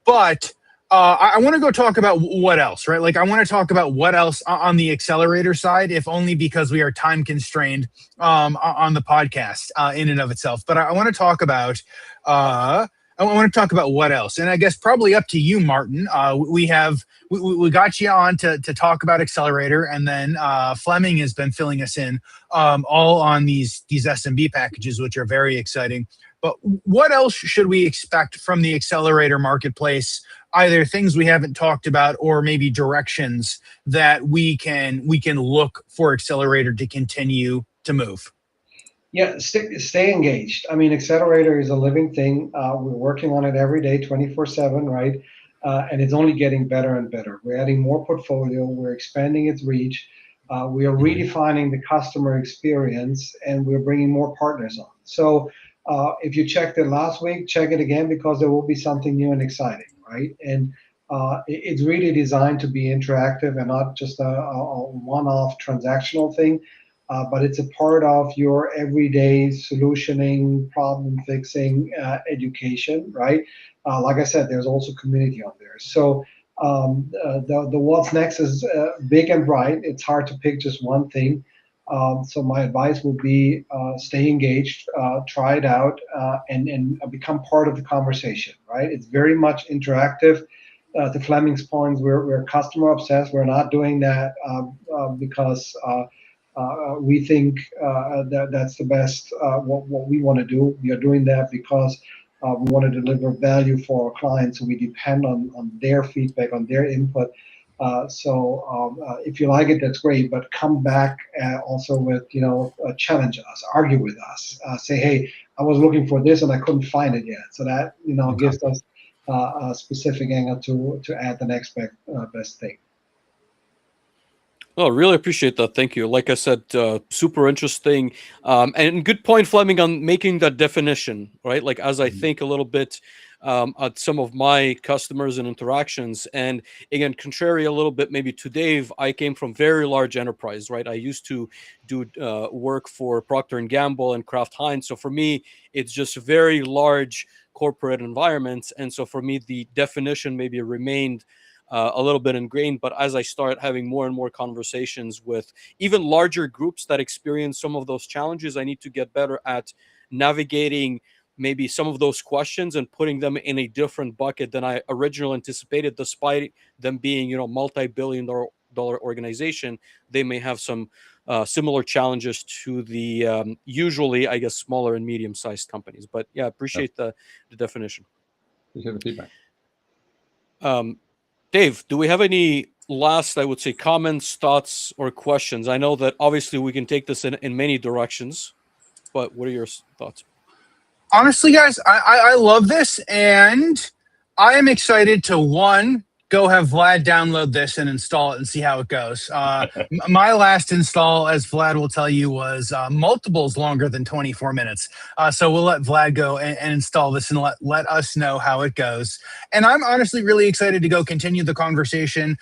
Speaker 1: but I want to go talk about what else, right? Like, I want to talk about what else on the accelerator side, if only because we are time constrained on the podcast in and of itself. But I want to talk about what else, and I guess probably up to you, Martin. We got you on to talk about Xcelerator, and then Flemming has been filling us in all on these SMB packages, which are very exciting. But what else should we expect from the Xcelerator marketplace? Either things we haven't talked about, or maybe directions that we can look for Xcelerator to continue to move.
Speaker 2: Yeah, stay engaged. I mean, Xcelerator is a living thing. We're working on it every day, 24/7, right? And it's only getting better and better. We're adding more portfolio. We're expanding its reach. We are redefining the customer experience, and we're bringing more partners on. So if you checked it last week, check it again, because there will be something new and exciting, right? And it's really designed to be interactive and not just a one-off transactional thing. But it's a part of your everyday solutioning, problem fixing, education, right? Like I said, there's also community on there. So the what's next is big and bright. It's hard to pick just one thing. So my advice would be stay engaged, try it out, and become part of the conversation, right? It's very much interactive. To Flemming's point, we're customer obsessed. We're not doing that because we think that's the best, what we want to do. We are doing that because we want to deliver value for our clients, so we depend on their feedback, on their input. So if you like it, that's great, but come back also with, challenge us, argue with us, say, hey, I was looking for this and I couldn't find it yet. So that, gives us a specific angle to add the next best thing.
Speaker 3: Oh, really appreciate that. Thank you. Like I said, super interesting. And good point, Flemming, on making that definition, right? Like, as I think a little bit at some of my customers and interactions, and again, contrary a little bit maybe to Dave, I came from very large enterprise, right? I used to do work for Procter & Gamble and Kraft Heinz. So for me, it's just very large corporate environments. And so for me, the definition maybe remained a little bit ingrained. But as I start having more and more conversations with even larger groups that experience some of those challenges, I need to get better at navigating maybe some of those questions and putting them in a different bucket than I originally anticipated. Despite them being, multi-billion-dollar organization, they may have some similar challenges to the usually, I guess, smaller and medium-sized companies. But yeah, appreciate the definition.
Speaker 4: Appreciate the feedback.
Speaker 3: Dave, do we have any last, I would say, comments, thoughts, or questions? I know that obviously we can take this in many directions, but what are your thoughts?
Speaker 1: Honestly, guys, I love this, and I am excited to, go have Vlad download this and install it and see how it goes. My last install, as Vlad will tell you, was multiples longer than 24 minutes. So we'll let Vlad go and install this and let us know how it goes. And I'm honestly really excited to go continue the conversation.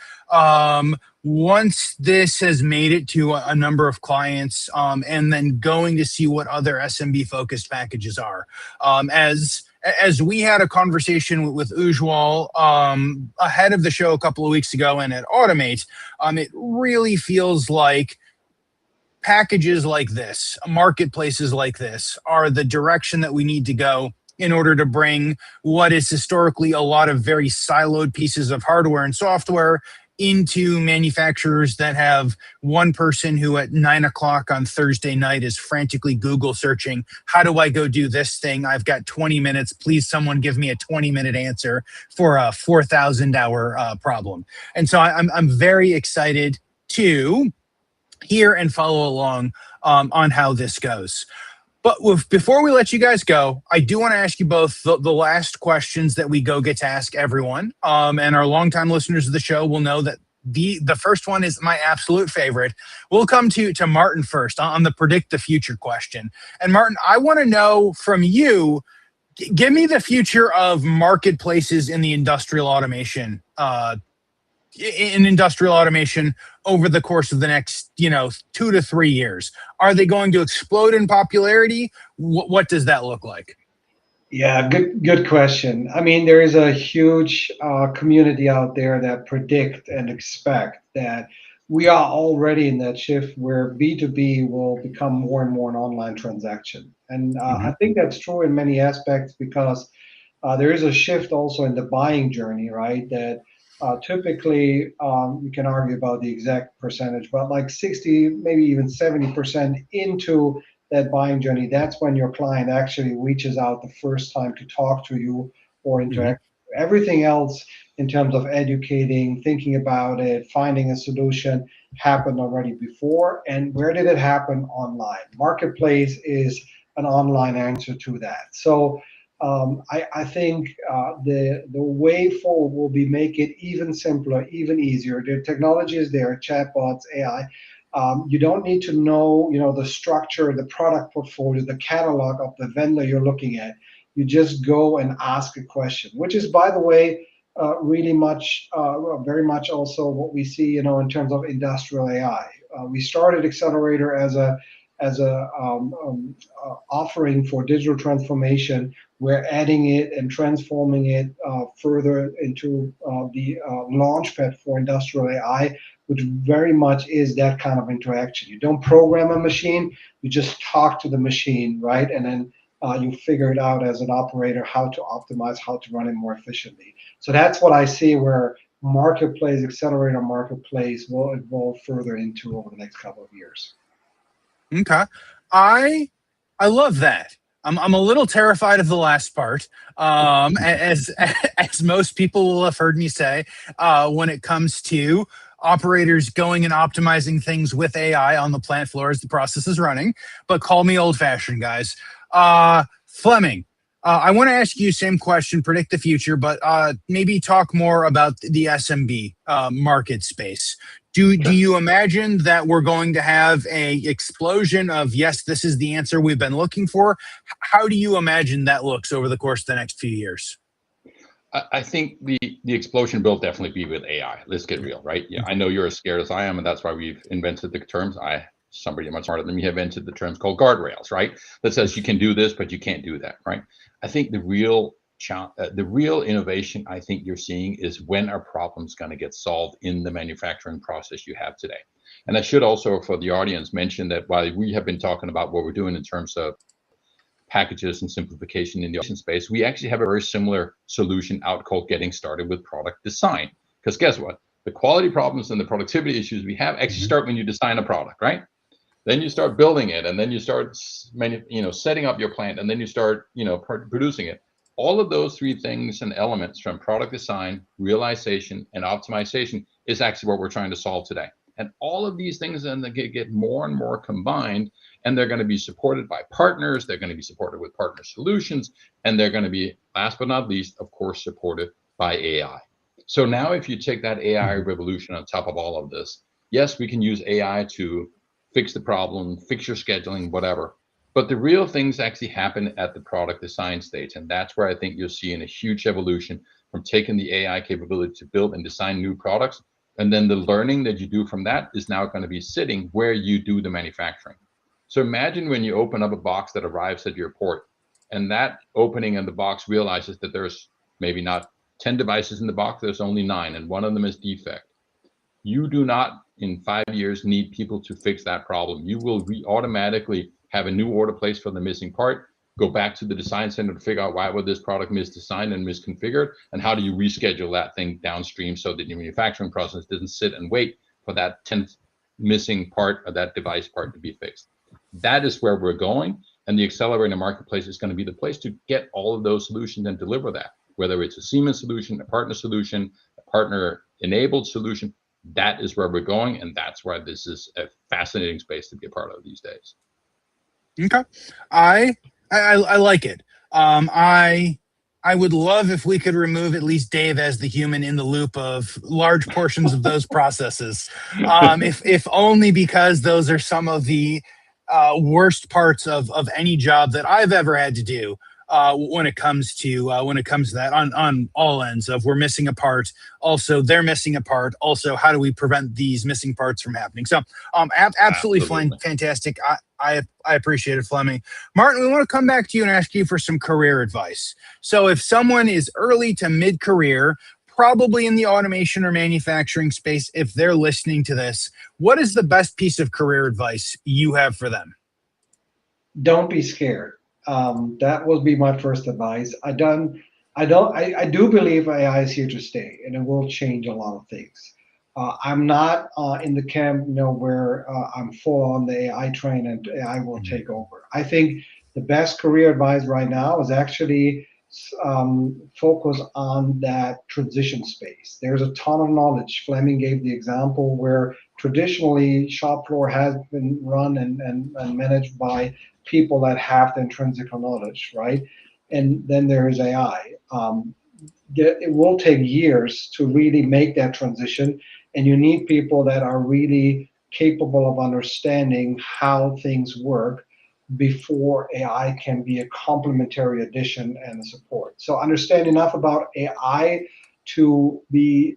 Speaker 1: Once this has made it to a number of clients, and then going to see what other SMB focused packages are. As we had a conversation with Ujwal ahead of the show a couple of weeks ago and at Automate, it really feels like packages like this, marketplaces like this, are the direction that we need to go in order to bring what is historically a lot of very siloed pieces of hardware and software into manufacturers that have one person who at 9 o'clock on Thursday night is frantically Google searching, how do I go do this thing? I've got 20 minutes. Please, someone give me a 20-minute answer for a 4,000-hour problem. And so I'm very excited to hear and follow along on how this goes. But before we let you guys go, I do want to ask you both the last questions that we get to ask everyone. And our longtime listeners of the show will know that the first one is my absolute favorite. We'll come to Martin first on the predict the future question. And Martin, I want to know from you, give me the future of marketplaces in the industrial automation over the course of the next 2 to 3 years. Are they going to explode in popularity? What does that look like?
Speaker 2: Yeah, good question. I mean, there is a huge community out there that predict and expect that we are already in that shift where B2B will become more and more an online transaction. And I think that's true in many aspects because there is a shift also in the buying journey, right? That typically, you can argue about the exact percentage, but like 60, maybe even 70% into that buying journey, that's when your client actually reaches out the first time to talk to you or interact. Everything else in terms of educating, thinking about it, finding a solution happened already before. And where did it happen? Online. Marketplace is an online answer to that. So I think the way forward will be make it even simpler, even easier. The technology is there, chatbots, AI. You don't need to know, the structure, the product portfolio, the catalog of the vendor you're looking at. You just go and ask a question, which is, by the way, really much, very much also what we see, in terms of industrial AI. We started Xcelerator as a offering for digital transformation. We're adding it and transforming it further into the launchpad for industrial AI, which very much is that kind of interaction. You don't program a machine, you just talk to the machine, right? And then you figure it out as an operator how to optimize, how to run it more efficiently. So that's what I see where marketplace, Xcelerator marketplace will evolve further into over the next couple of years.
Speaker 1: Okay. I love that. I'm a little terrified of the last part, as most people will have heard me say, when it comes to operators going and optimizing things with AI on the plant floor as the process is running. But call me old-fashioned, guys. Flemming, I want to ask you same question, predict the future, but maybe talk more about the SMB market space. Do you imagine that we're going to have a explosion of, yes, this is the answer we've been looking for? How do you imagine that looks over the course of the next few years?
Speaker 4: I think the explosion will definitely be with AI. Let's get real, right? Yeah, I know you're as scared as I am, and that's why we've invented the terms. Somebody much smarter than me have invented the terms called guardrails, right? That says you can do this, but you can't do that, right? I think the real innovation I think you're seeing is when are problems going to get solved in the manufacturing process you have today. And I should also, for the audience, mention that while we have been talking about what we're doing in terms of packages and simplification in the automation space, we actually have a very similar solution out called getting started with product design. Because guess what? The quality problems and the productivity issues we have actually start when you design a product, right? Then you start building it, and then you start setting up your plant, and then you start producing it. All of those three things and elements from product design, realization, and optimization is actually what we're trying to solve today. And all of these things then get more and more combined, and they're going to be supported by partners. They're going to be supported with partner solutions, and they're going to be, last but not least, of course, supported by AI. So now if you take that AI revolution on top of all of this, yes, we can use AI to fix the problem, fix your scheduling, whatever. But the real things actually happen at the product design stage. And that's where I think you're seeing a huge evolution from taking the AI capability to build and design new products. And then the learning that you do from that is now going to be sitting where you do the manufacturing. So imagine when you open up a box that arrives at your port, and that opening in the box realizes that there's maybe not 10 devices in the box, there's only 9, and one of them is defect. You do not, in 5 years, need people to fix that problem. You will automatically have a new order placed for the missing part, go back to the design center to figure out why was this product misdesigned and misconfigured, and how do you reschedule that thing downstream so that your manufacturing process doesn't sit and wait for that 10th missing part of that device part to be fixed. That is where we're going, and the Xcelerator marketplace is going to be the place to get all of those solutions and deliver that, whether it's a Siemens solution, a partner-enabled solution. That is where we're going, and that's why this is a fascinating space to be a part of these days.
Speaker 1: Okay. I like it. I would love if we could remove at least Dave as the human in the loop of large portions of those processes. If only because those are some of the worst parts of any job that I've ever had to do. When it comes to that on all ends of we're missing a part, also they're missing a part, also how do we prevent these missing parts from happening? So absolutely
Speaker 4: Absolutely.
Speaker 1: fantastic. I appreciate it, Flemming. Martin, we want to come back to you and ask you for some career advice. So if someone is early to mid-career, probably in the automation or manufacturing space, if they're listening to this, what is the best piece of career advice you have for them?
Speaker 2: Don't be scared. That would be my first advice. I do believe AI is here to stay, and it will change a lot of things. I'm not in the camp, where I'm full on the AI train and AI will take over. I think the best career advice right now is actually focus on that transition space. There's a ton of knowledge. Flemming gave the example where traditionally shop floor has been run and managed by people that have the intrinsic knowledge, right? And then there is AI. It will take years to really make that transition, and you need people that are really capable of understanding how things work before AI can be a complementary addition and support. So understand enough about AI to be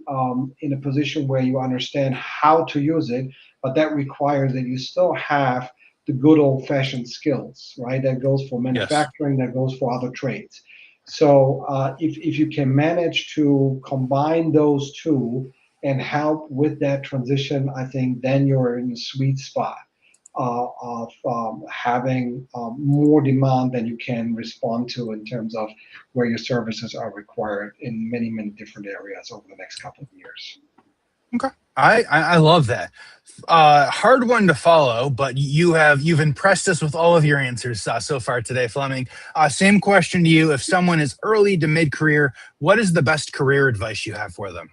Speaker 2: in a position where you understand how to use it, but that requires that you still have the good old-fashioned skills, right? That goes for
Speaker 1: Yes.
Speaker 2: manufacturing, that goes for other trades. So if you can manage to combine those two and help with that transition, I think then you're in the sweet spot of having more demand than you can respond to in terms of where your services are required in many, many different areas over the next couple of years.
Speaker 1: Okay. I love that. Hard one to follow, but you've impressed us with all of your answers so far today, Flemming. Same question to you. If someone is early to mid-career, what is the best career advice you have for them?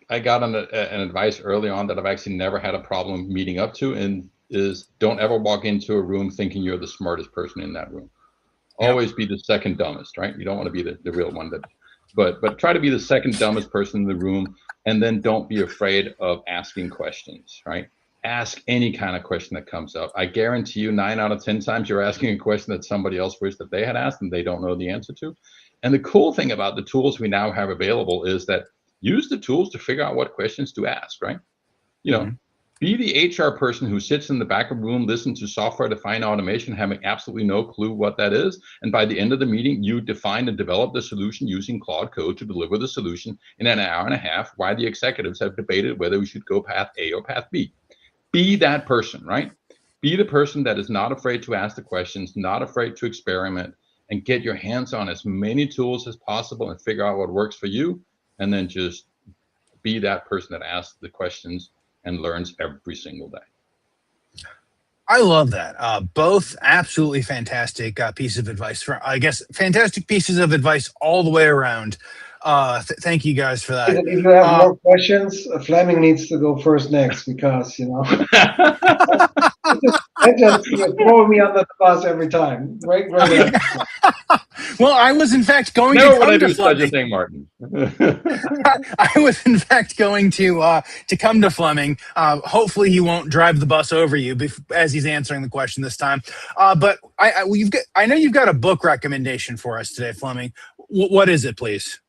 Speaker 4: I got an advice early on that I've actually never had a problem meeting up to, and is don't ever walk into a room thinking you're the smartest person in that room.
Speaker 1: Yep.
Speaker 4: Always be the second dumbest, right? You don't want to be the real one, but try to be the second dumbest person in the room, and then don't be afraid of asking questions, right? Ask any kind of question that comes up. I guarantee you 9 out of 10 times you're asking a question that somebody else wished that they had asked and they don't know the answer to. And the cool thing about the tools we now have available is that use the tools to figure out what questions to ask, right? You know, be the HR person who sits in the back of the room, listens to software-defined automation, having absolutely no clue what that is. And by the end of the meeting, you define and develop the solution using Claude Code to deliver the solution in an hour and a half, while the executives have debated whether we should go path A or path B. Be that person, right? Be the person that is not afraid to ask the questions, not afraid to experiment, and get your hands on as many tools as possible and figure out what works for you. And then just be that person that asks the questions and learns every single day.
Speaker 1: I love that. Both absolutely fantastic pieces of advice. I guess fantastic pieces of advice all the way around. Thank you guys for that.
Speaker 2: If you have more questions, Flemming needs to go first next because that just throw me under the bus every time. Great.
Speaker 1: Well, I was in fact going
Speaker 4: Never
Speaker 1: to
Speaker 4: would
Speaker 1: come
Speaker 4: I
Speaker 1: to
Speaker 4: do such a
Speaker 1: Flemming.
Speaker 4: thing, Martin.
Speaker 1: I was in fact going to come to Flemming. Hopefully, he won't drive the bus over you as he's answering the question this time. But I know you've got a book recommendation for us today, Flemming. What is it, please?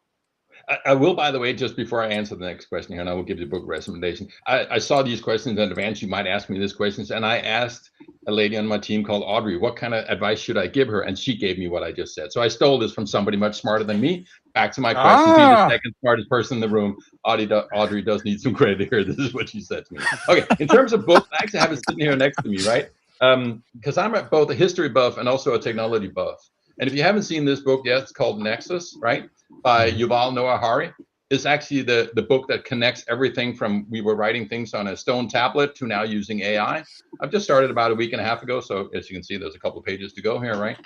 Speaker 4: I will, by the way, just before I answer the next question here, and I will give you a book recommendation. I saw these questions in advance. You might ask me these questions, and I asked a lady on my team called Audrey, what kind of advice should I give her? And she gave me what I just said. So I stole this from somebody much smarter than me. Back to my question, be the second smartest person in the room. Audrey does need some credit here. This is what she said to me. Okay, in terms of books, I actually have it sitting here next to me, right? Because I'm both a history buff and also a technology buff. And if you haven't seen this book yet, it's called Nexus, right? By Yuval Noah Harari. It's actually the book that connects everything from we were writing things on a stone tablet to now using AI. I've just started about a week and a half ago. So as you can see, there's a couple of pages to go here, right?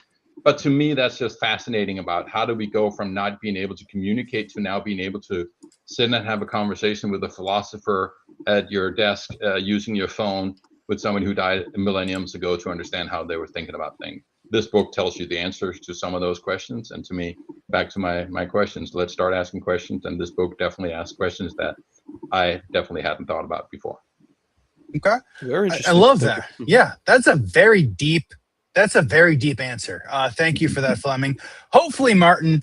Speaker 4: But to me, that's just fascinating about how do we go from not being able to communicate to now being able to sit and have a conversation with a philosopher at your desk using your phone with somebody who died millenniums ago to understand how they were thinking about things. This book tells you the answers to some of those questions. And to me, back to my questions, let's start asking questions. And this book definitely asks questions that I definitely hadn't thought about before.
Speaker 1: Okay.
Speaker 3: Very
Speaker 1: I
Speaker 3: interesting.
Speaker 1: love
Speaker 3: Thank
Speaker 1: that.
Speaker 3: you.
Speaker 1: Yeah, that's a very deep answer. Thank you for that, Flemming. Hopefully, Martin,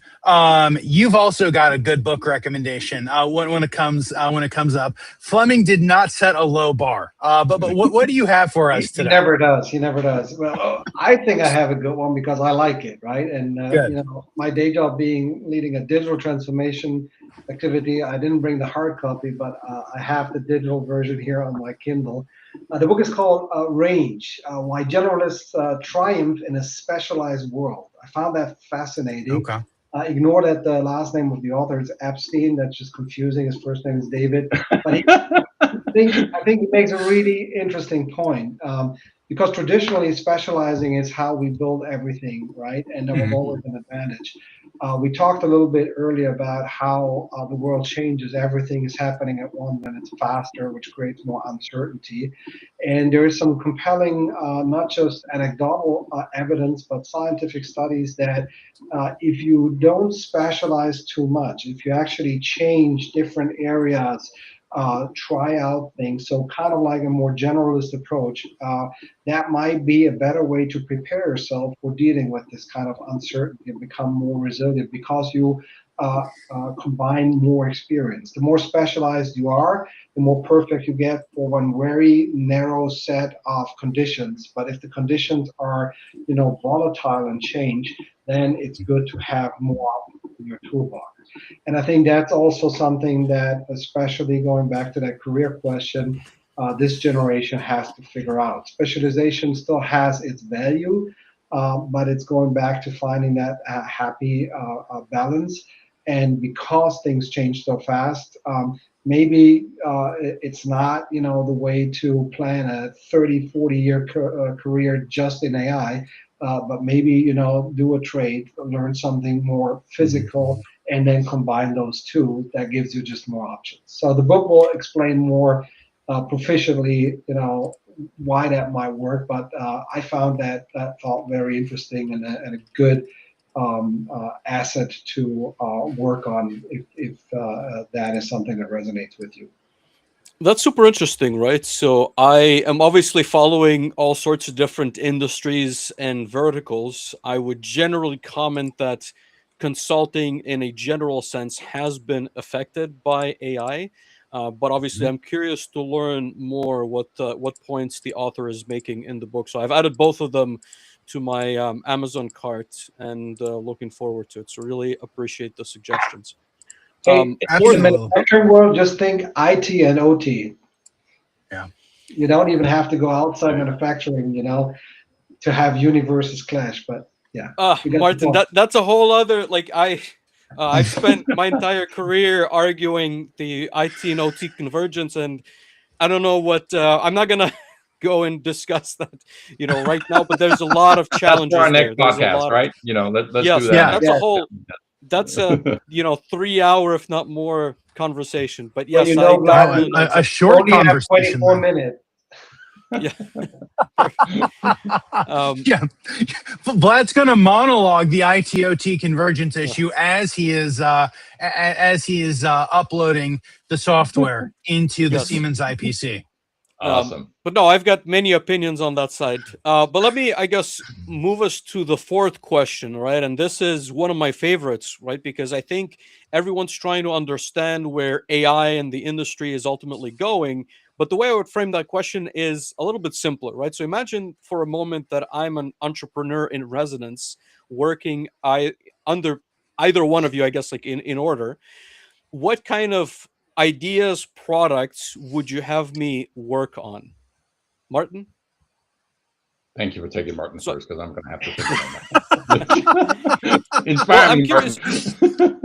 Speaker 1: you've also got a good book recommendation when it comes up. Flemming did not set a low bar, but what do you have for us
Speaker 2: He
Speaker 1: today?
Speaker 2: never does. He never does. Well, I think I have a good one because I like it, right? And
Speaker 1: Good.
Speaker 2: my day job leading a digital transformation activity, I didn't bring the hard copy, but I have the digital version here on my Kindle. The book is called Range: Why Generalists Triumph in a Specialized World. I found that fascinating.
Speaker 1: Okay.
Speaker 2: Ignore that the last name of the author is Epstein. That's just confusing. His first name is David. But I think it makes a really interesting point, because traditionally specializing is how we build everything, right? And that was always an advantage. We talked a little bit earlier about how the world changes. Everything is happening at once and it's faster, which creates more uncertainty. And there is some compelling, not just anecdotal evidence, but scientific studies that if you don't specialize too much, if you actually change different areas, try out things, so kind of like a more generalist approach, that might be a better way to prepare yourself for dealing with this kind of uncertainty and become more resilient, because you combine more experience. The more specialized you are, the more perfect you get for one very narrow set of conditions. But if the conditions are, volatile and change, then it's good to have more in your toolbox. And I think that's also something that, especially going back to that career question, this generation has to figure out. Specialization still has its value, but it's going back to finding that happy balance. And because things change so fast, maybe it's not, the way to plan a 30, 40-year career just in AI, but maybe, do a trade, learn something more physical, and then combine those two. That gives you just more options. So the book will explain more proficiently, why that might work. But I found that thought very interesting and a good asset to work on if that is something that resonates with you.
Speaker 3: That's super interesting, right? So I am obviously following all sorts of different industries and verticals. I would generally comment that consulting in a general sense has been affected by AI. But obviously, I'm curious to learn more what points the author is making in the book. So I've added both of them to my Amazon cart and looking forward to it. So really appreciate the suggestions.
Speaker 2: Hey, in the
Speaker 1: Absolutely.
Speaker 2: manufacturing world, just think IT and OT.
Speaker 1: Yeah.
Speaker 2: You don't even have to go outside manufacturing, to have universes clash. But yeah,
Speaker 3: Martin, that's a whole other, like, I've spent my entire career arguing the IT and OT convergence, and I don't know what I'm not gonna go and discuss that, right now. But there's a lot of
Speaker 4: That's
Speaker 3: challenges
Speaker 4: for our
Speaker 3: there.
Speaker 4: next
Speaker 3: There's a
Speaker 4: podcast,
Speaker 3: lot
Speaker 4: right? Let's
Speaker 3: yes,
Speaker 4: do that.
Speaker 3: that's
Speaker 2: Yeah.
Speaker 3: a whole. That's a 3-hour, if not more, conversation. But
Speaker 2: Well,
Speaker 3: yes, I
Speaker 2: Vlad,
Speaker 3: definitely know
Speaker 1: a short
Speaker 2: only have
Speaker 1: conversation.
Speaker 2: 24 minutes.
Speaker 3: Yeah.
Speaker 1: Yeah, Vlad's going to monologue the ITOT convergence issue as he is uploading the software into the
Speaker 3: Yes.
Speaker 1: Siemens IPC.
Speaker 4: Awesome.
Speaker 3: But no, I've got many opinions on that side. But let me, I guess, move us to the fourth question, right? And this is one of my favorites, right? Because I think everyone's trying to understand where AI and the industry is ultimately going. But the way I would frame that question is a little bit simpler, right? So imagine for a moment that I'm an entrepreneur in residence working under either one of you, I guess, like in order. What kind of ideas, products would you have me work on? Martin?
Speaker 4: Thank you for taking Martin
Speaker 3: So-
Speaker 4: first, because I'm going to have to think about that. Inspire
Speaker 3: Well, I'm
Speaker 4: me,
Speaker 3: curious.
Speaker 4: Martin.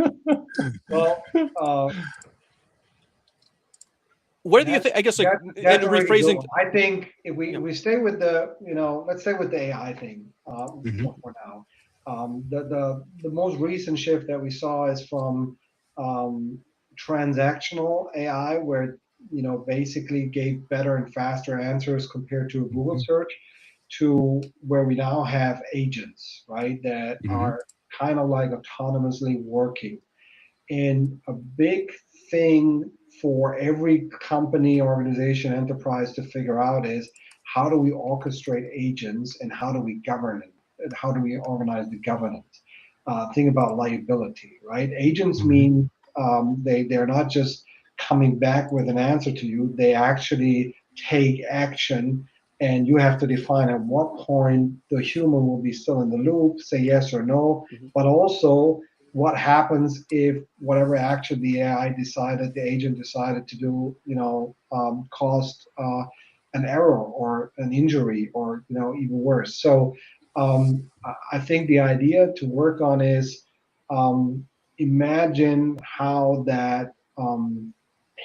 Speaker 2: Well,
Speaker 3: Where do you think, I guess, like,
Speaker 2: that's
Speaker 3: in
Speaker 2: a really good
Speaker 3: rephrasing,
Speaker 2: one. I think if we stay with the, let's stay with the AI thing for now. The most recent shift that we saw is from transactional AI, where basically gave better and faster answers compared to a Google search, to where we now have agents, right, that are kind of like autonomously working. And a big thing for every company, organization, enterprise to figure out is, how do we orchestrate agents, and how do we govern it, and how do we organize the governance? Think about liability, right? Agents mean they're not just coming back with an answer to you, they actually take action, and you have to define at what point the human will be still in the loop, say yes or no, but also what happens if whatever action the AI decided, the agent decided to do, caused an error or an injury, or even worse. So I think the idea to work on is, imagine how that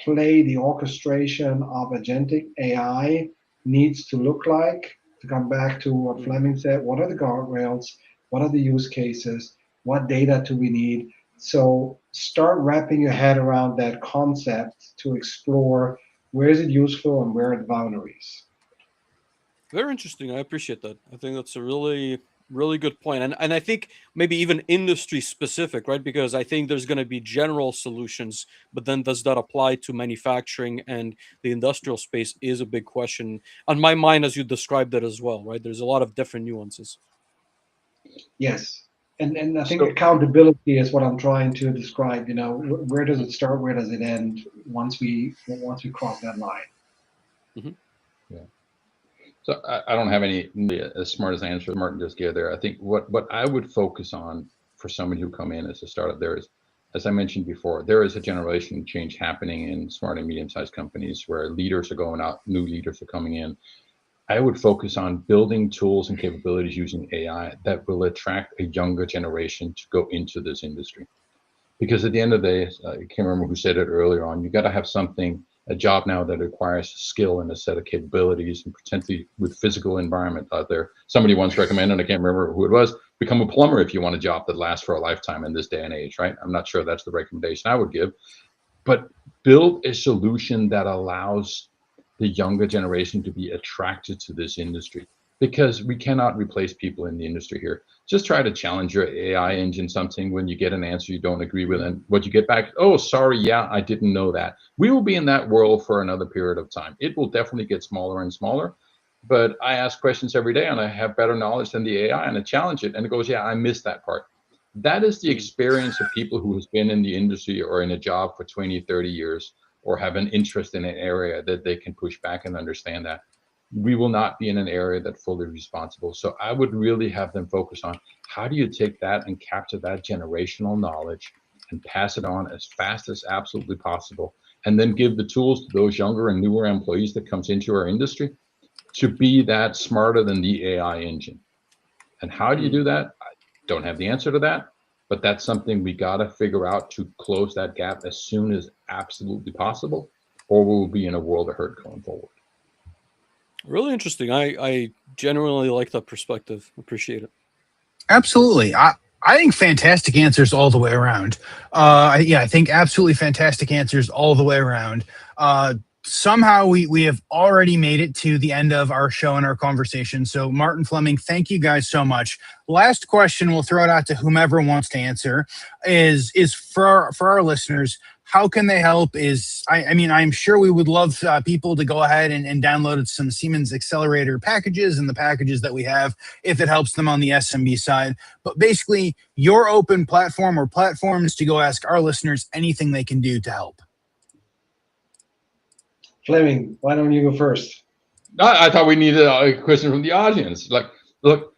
Speaker 2: play, the orchestration of agentic AI needs to look like. To come back to what Flemming said, what are the guardrails? What are the use cases? What data do we need? So start wrapping your head around that concept to explore where is it useful and where are the boundaries.
Speaker 3: Very interesting. I appreciate that. I think that's a really, really good point. And I think maybe even industry specific, right? Because I think there's going to be general solutions, but then does that apply to manufacturing and the industrial space is a big question on my mind as you described it as well, right? There's a lot of different nuances.
Speaker 2: Yes. And I think accountability is what I'm trying to describe. Where does it start? Where does it end? Once we cross that line.
Speaker 4: Yeah. So I don't have any as smart as answer Martin just gave there. I think what I would focus on for somebody who come in as a startup there is, as I mentioned before, there is a generation change happening in smart and medium-sized companies where leaders are going out, new leaders are coming in. I would focus on building tools and capabilities using AI that will attract a younger generation to go into this industry. Because at the end of the day, I can't remember who said it earlier on, you got to have a job now that requires skill and a set of capabilities, and potentially with physical environment out there. Somebody once recommended, I can't remember who it was, become a plumber if you want a job that lasts for a lifetime in this day and age, right? I'm not sure that's the recommendation I would give, but build a solution that allows the younger generation to be attracted to this industry, because we cannot replace people in the industry here. Just try to challenge your AI engine something when you get an answer you don't agree with, and what you get back, oh, sorry, yeah, I didn't know that. We will be in that world for another period of time. It will definitely get smaller and smaller, but I ask questions every day and I have better knowledge than the AI, and I challenge it and it goes, yeah, I missed that part. That is the experience of people who has been in the industry or in a job for 20, 30 years, or have an interest in an area that they can push back and understand that. We will not be in an area that's fully responsible. So I would really have them focus on, how do you take that and capture that generational knowledge and pass it on as fast as absolutely possible, and then give the tools to those younger and newer employees that comes into our industry to be that smarter than the AI engine. And how do you do that? I don't have the answer to that, but that's something we got to figure out to close that gap as soon as absolutely possible, or we'll be in a world of hurt going forward.
Speaker 3: Really interesting. I genuinely like that perspective. Appreciate it.
Speaker 1: Absolutely. I think fantastic answers all the way around. I think absolutely fantastic answers all the way around. Somehow we have already made it to the end of our show and our conversation. So Martin, Flemming, thank you guys so much. Last question, we'll throw it out to whomever wants to answer, is for our listeners. How can they help? I'm sure we would love people to go ahead and download some Siemens Xcelerator packages and the packages that we have, if it helps them on the SMB side. But basically, your open platform or platforms to go ask our listeners anything they can do to help.
Speaker 2: Flemming, why don't you go first?
Speaker 4: I thought we needed a question from the audience. Like, look,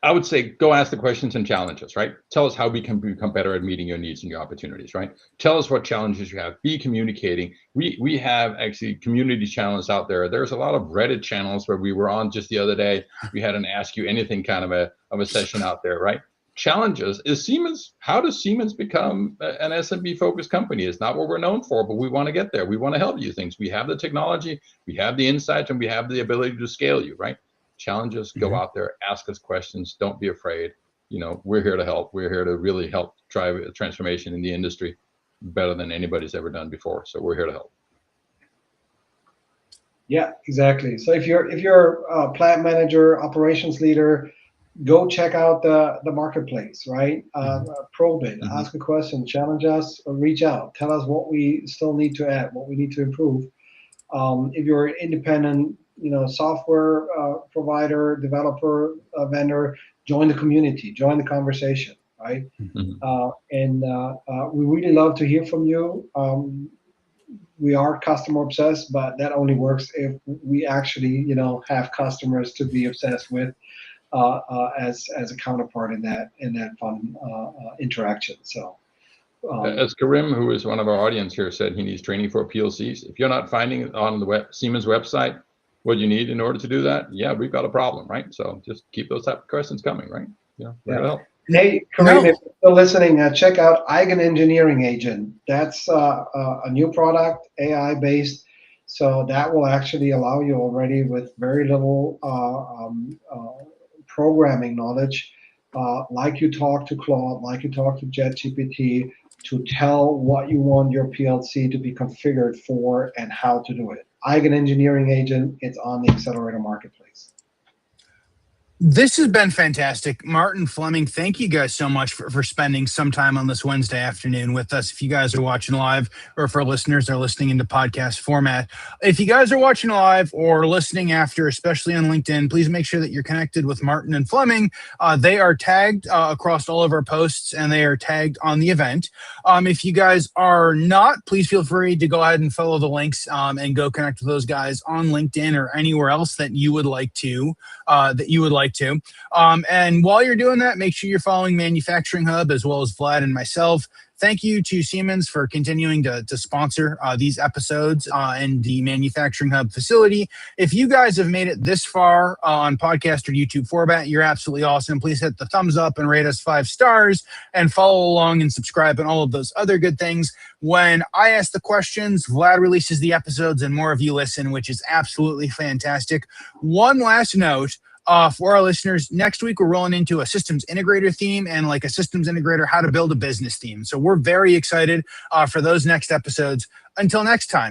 Speaker 4: I would say go ask the questions and challenge us, right? Tell us how we can become better at meeting your needs and your opportunities, right? Tell us what challenges you have. Be communicating. We have actually community channels out there. There's a lot of Reddit channels where we were on just the other day. We had an Ask You Anything kind of a session out there, right? Challenges. How does Siemens become an SMB focused company? It's not what we're known for, but we want to get there. We want to help you things. We have the technology, we have the insights, and we have the ability to scale you, right? Challenges, go out there, ask us questions, don't be afraid. We're here to help. We're here to really help drive a transformation in the industry better than anybody's ever done before. So we're here to help.
Speaker 2: Yeah, exactly. So if you're a plant manager, operations leader, go check out the marketplace, right? Probe it, ask a question, challenge us, or reach out, tell us what we still need to add, what we need to improve. If you're an independent, software provider, developer, vendor, join the community, join the conversation, right? And we really love to hear from you. We are customer obsessed, but that only works if we actually, have customers to be obsessed with as a counterpart in that fun interaction. So.
Speaker 4: As Karim, who is one of our audience here, said he needs training for PLCs. If you're not finding it on the Siemens website what you need in order to do that, yeah, we've got a problem, right? So just keep those type of questions coming, right?
Speaker 2: Yeah. Hey, Karim, if you're still listening, check out Eigen Engineering Agent. That's a new product, AI-based. So that will actually allow you already with very little programming knowledge, like you talk to Claude, like you talk to JetGPT, to tell what you want your PLC to be configured for and how to do it. Eigen Engineering Agent, it's on the Xcelerator Marketplace.
Speaker 1: This has been fantastic. Martin, Flemming, thank you guys so much for spending some time on this Wednesday afternoon with us. If you guys are watching live, or if our listeners are listening into podcast format, if you guys are watching live or listening after, especially on LinkedIn, please make sure that you're connected with Martin and Flemming. They are tagged across all of our posts, and they are tagged on the event. If you guys are not, please feel free to go ahead and follow the links and go connect with those guys on LinkedIn or anywhere else that you would like to. And while you're doing that, make sure you're following Manufacturing Hub as well as Vlad and myself. Thank you to Siemens for continuing to sponsor these episodes in the Manufacturing Hub facility. If you guys have made it this far on podcast or YouTube format, you're absolutely awesome. Please hit the thumbs up and rate us 5 stars and follow along and subscribe and all of those other good things. When I ask the questions, Vlad releases the episodes and more of you listen, which is absolutely fantastic. One last note. For our listeners, next week we're rolling into a systems integrator theme and like a systems integrator, how to build a business theme. So we're very excited for those next episodes. Until next time.